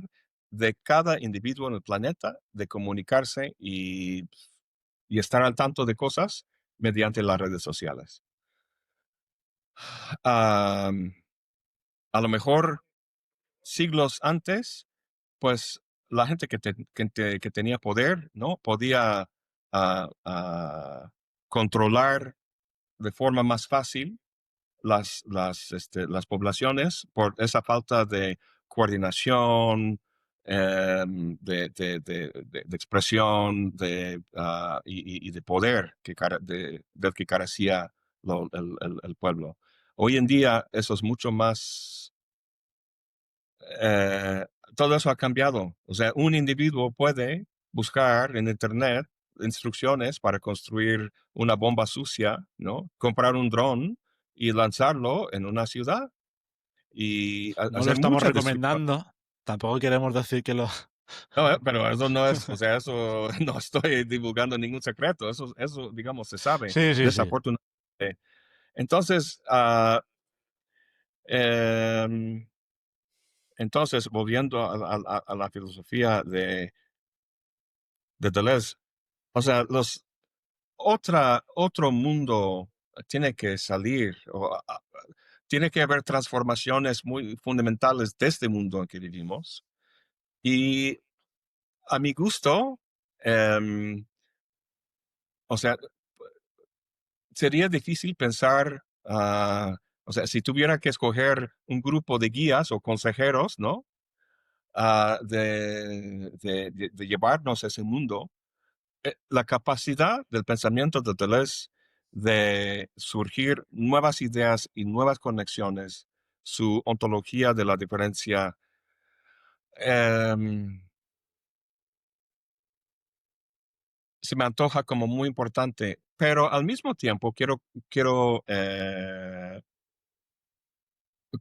de cada individuo en el planeta de comunicarse y estar al tanto de cosas mediante las redes sociales. Um, a lo mejor siglos antes, pues la gente que tenía poder, ¿no? Podía controlar de forma más fácil las poblaciones por esa falta de coordinación, de expresión y de poder del que carecía el pueblo. Hoy en día eso es mucho más eh, todo eso ha cambiado. O sea, un individuo puede buscar en Internet instrucciones para construir una bomba sucia, ¿no? Comprar un dron y lanzarlo en una ciudad y No lo hacer estamos mucha destrucción. recomendando. Tampoco queremos decir que lo. No, pero eso no es, o sea, eso no estoy divulgando ningún secreto, eso digamos, se sabe, Sí, sí, sí. desafortunadamente. Entonces, em, entonces volviendo a la filosofía de Deleuze, o sea, otro mundo tiene que salir, tiene que haber transformaciones muy fundamentales de este mundo en que vivimos. Y a mi gusto, em, o sea, sería difícil pensar, o sea, si tuviera que escoger un grupo de guías o consejeros, ¿no? De llevarnos a ese mundo, la capacidad del pensamiento de Deleuze de surgir nuevas ideas y nuevas conexiones, su ontología de la diferencia, em, se me antoja como muy importante, pero al mismo tiempo quiero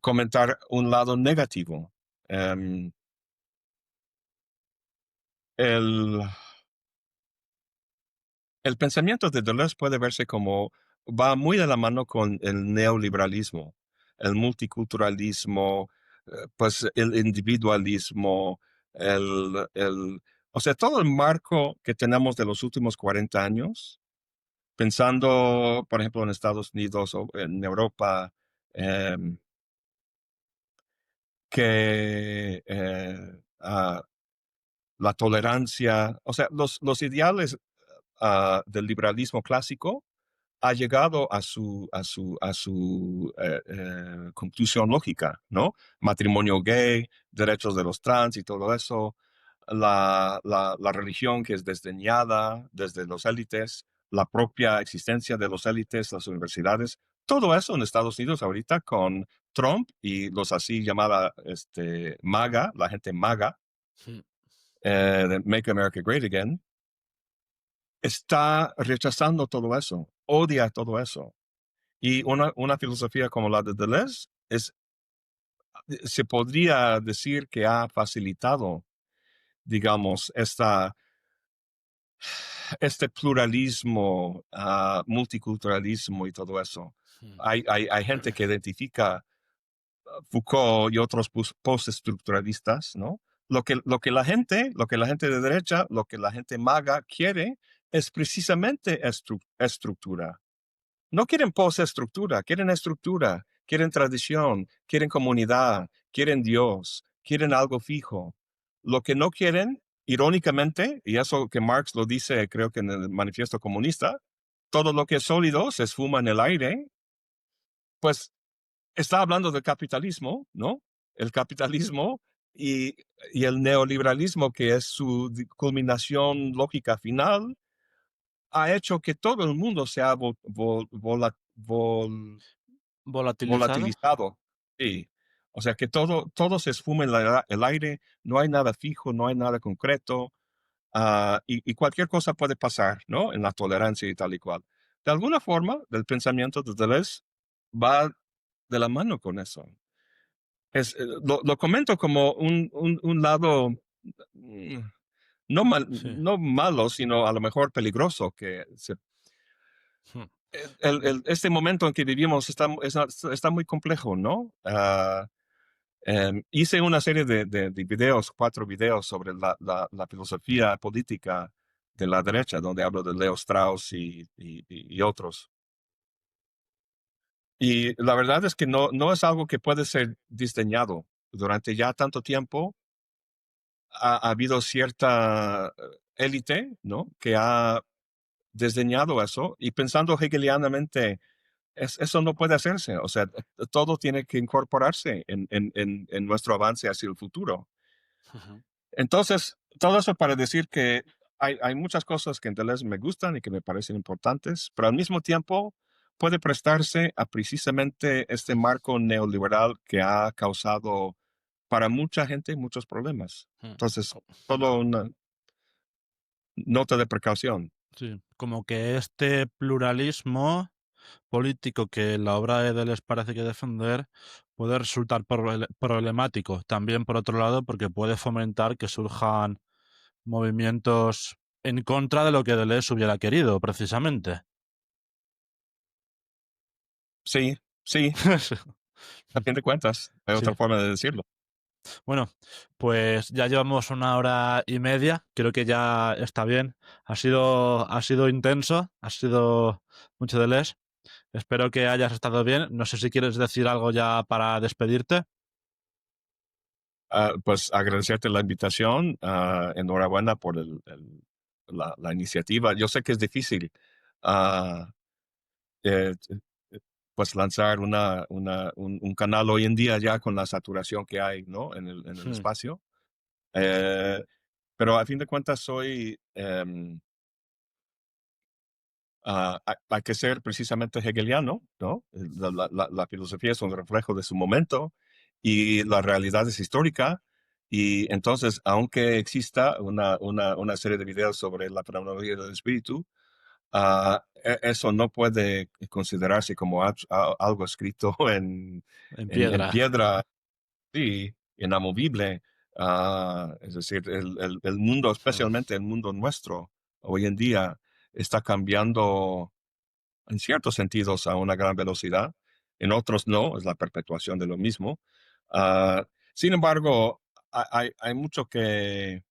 comentar un lado negativo. Em, el, el pensamiento de Deleuze puede verse como va muy de la mano con el neoliberalismo, el multiculturalismo, pues el individualismo, o sea, todo el marco que tenemos de los últimos 40 años, pensando, por ejemplo, en Estados Unidos o en Europa, em, que la tolerancia, o sea, los ideales del liberalismo clásico ha llegado a su conclusión lógica, ¿no? Matrimonio gay, derechos de los trans y todo eso, la religión que es desdeñada desde los élites, la propia existencia de los élites, las universidades, todo eso en Estados Unidos ahorita con Trump y los así llamada MAGA, la gente MAGA, Mm. de Make America Great Again, está rechazando todo eso, odia todo eso. Y una filosofía como la de Deleuze se podría decir que ha facilitado, digamos, este pluralismo, multiculturalismo y todo eso. Mm. Hay gente que identifica Foucault y otros postestructuralistas, ¿no? Lo que la gente de derecha, lo que la gente maga quiere es precisamente estructura. No quieren postestructura, quieren estructura, quieren tradición, quieren comunidad, quieren Dios, quieren algo fijo. Lo que no quieren, irónicamente, y eso que Marx lo dice, creo que en el Manifiesto Comunista, todo lo que es sólido se esfuma en el aire, pues está hablando del capitalismo, ¿no? El capitalismo y, y el neoliberalismo, que es su culminación lógica final, ha hecho que todo el mundo sea ¿Volatilizado? volatilizado. Sí. O sea, que todo se esfuma en el aire, no hay nada fijo, no hay nada concreto, y cualquier cosa puede pasar, ¿no? En la tolerancia y tal y cual. De alguna forma, el pensamiento de Deleuze va de la mano con eso. Lo comento como un lado mm, Sí. no malo, sino a lo mejor peligroso, que Hmm. este momento en que vivimos está muy complejo, ¿no? Hice una serie de videos, 4 videos sobre la filosofía política de la derecha, donde hablo de Leo Strauss y otros. Y la verdad es que no es algo que puede ser diseñado. Durante ya tanto tiempo ha habido cierta élite, ¿no? Que ha desdeñado eso y pensando hegelianamente, eso no puede hacerse. O sea, todo tiene que incorporarse en nuestro avance hacia el futuro. Ujú. Entonces, todo eso para decir que hay muchas cosas que en Deleuze me gustan y que me parecen importantes, pero al mismo tiempo puede prestarse a precisamente este marco neoliberal que ha causado para mucha gente muchos problemas. Mm. Entonces, Co- solo una nota de precaución. Sí, como que este pluralismo político que la obra de Deleuze parece que defender puede resultar problemático. También, por otro lado, porque puede fomentar que surjan movimientos en contra de lo que Deleuze hubiera querido, precisamente. Sí, sí, a fin de cuentas, hay Sí. otra forma de decirlo. Bueno, pues ya llevamos 1 hora y media. Creo que ya está bien. Ha sido intenso, ha sido mucho Deleuze. Espero que hayas estado bien. No sé si quieres decir algo ya para despedirte. Pues agradecerte la invitación, enhorabuena por la iniciativa. Yo sé que es difícil, ah, eh, eh, pues lanzar un canal hoy en día ya con la saturación que hay, ¿no? En el Hmm. espacio. Eh, pero a fin de cuentas soy, hay que ser precisamente hegeliano, ¿no? La filosofía es un reflejo de su momento y la realidad es histórica. Y entonces, aunque exista una serie de videos sobre la fenomenología del espíritu, eso no puede considerarse como algo escrito En en piedra. piedra, sí, inamovible. Es decir, el mundo, Hmm. especialmente el mundo nuestro, hoy en día, está cambiando en ciertos sentidos a una gran velocidad, en otros no, es la perpetuación de lo mismo. Ah, Sin embargo, hay mucho que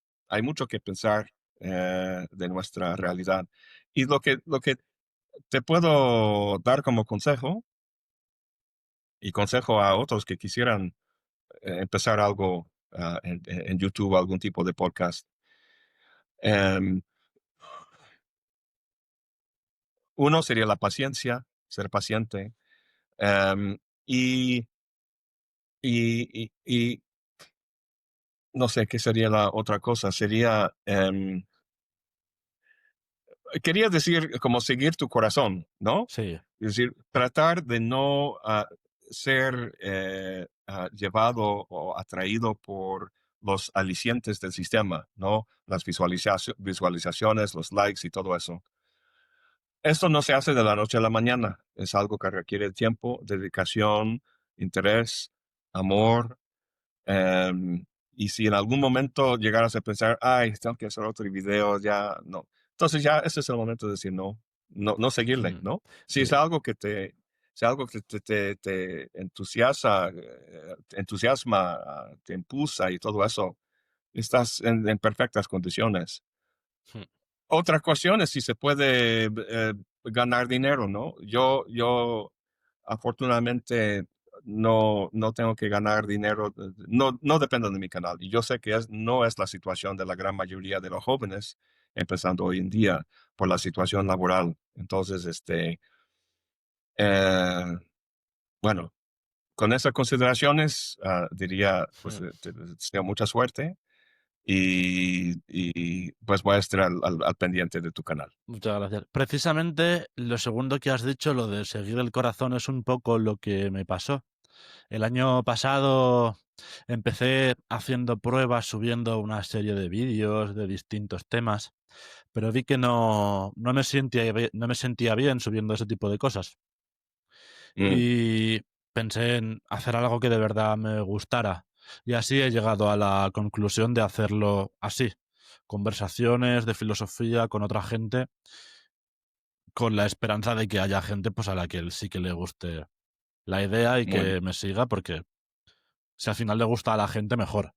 pensar de nuestra realidad. Y lo que te puedo dar como consejo, y consejo a otros que quisieran empezar algo en YouTube, algún tipo de podcast, em, uno sería la paciencia, ser paciente, em, y, y no sé qué sería la otra cosa. Sería, quería decir como seguir tu corazón, ¿no? Sí. Es decir, tratar de no ser llevado o atraído por los alicientes del sistema, ¿no? Las visualizaciones, los likes y todo eso. Esto no se hace de la noche a la mañana. Es algo que requiere tiempo, dedicación, interés, amor. Y si en algún momento llegaras a pensar, ay, tengo que hacer otro video, ya no. Entonces ya ese es el momento de decir no, no seguirle, Hmm. ¿no? Si es Sí. algo que si algo que te entusiasma, te impulsa y todo eso, estás en perfectas condiciones. Hmm. Otra cuestión es si se puede ganar dinero, ¿no? Yo afortunadamente no tengo que ganar dinero, no dependo de mi canal. Y yo sé que no es la situación de la gran mayoría de los jóvenes, empezando hoy en día, por la situación laboral. Entonces, eh, bueno, con esas consideraciones, diría, pues, Mm. te deseo mucha suerte pues voy a estar al pendiente de tu canal. Muchas gracias. Precisamente lo segundo que has dicho, lo de seguir el corazón, es un poco lo que me pasó. El año pasado empecé haciendo pruebas, subiendo una serie de vídeos de distintos temas, pero vi que no me sentía bien subiendo ese tipo de cosas. Mm, Y pensé en hacer algo que de verdad me gustara. Y así he llegado a la conclusión de hacerlo así. Conversaciones de filosofía con otra gente, con la esperanza de que haya gente pues a la que sí que le guste la idea y muy, que me siga, porque si al final le gusta a la gente, mejor.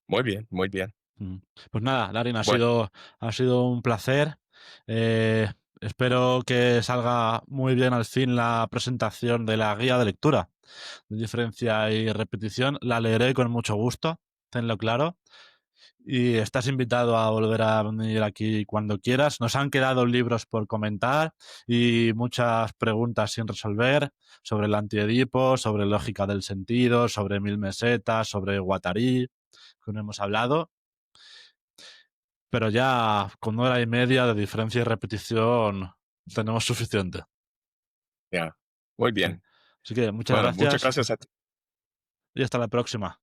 muy bien, muy bien. Mm. Pues nada, Darin, Bueno, ha sido un placer. Eh, Espero que salga muy bien al fin la presentación de la guía de lectura de diferencia y repetición. La leeré con mucho gusto, tenlo claro. Y estás invitado a volver a venir aquí cuando quieras. Nos han quedado libros por comentar y muchas preguntas sin resolver sobre el antiedipo, sobre lógica del sentido, sobre mil mesetas, sobre Guattari, que no hemos hablado. Pero ya con 1 hora y media de diferencia y repetición tenemos suficiente. ya, muy Sí. bien. Así que muchas Bueno, muchas gracias gracias a ti. y hasta la próxima.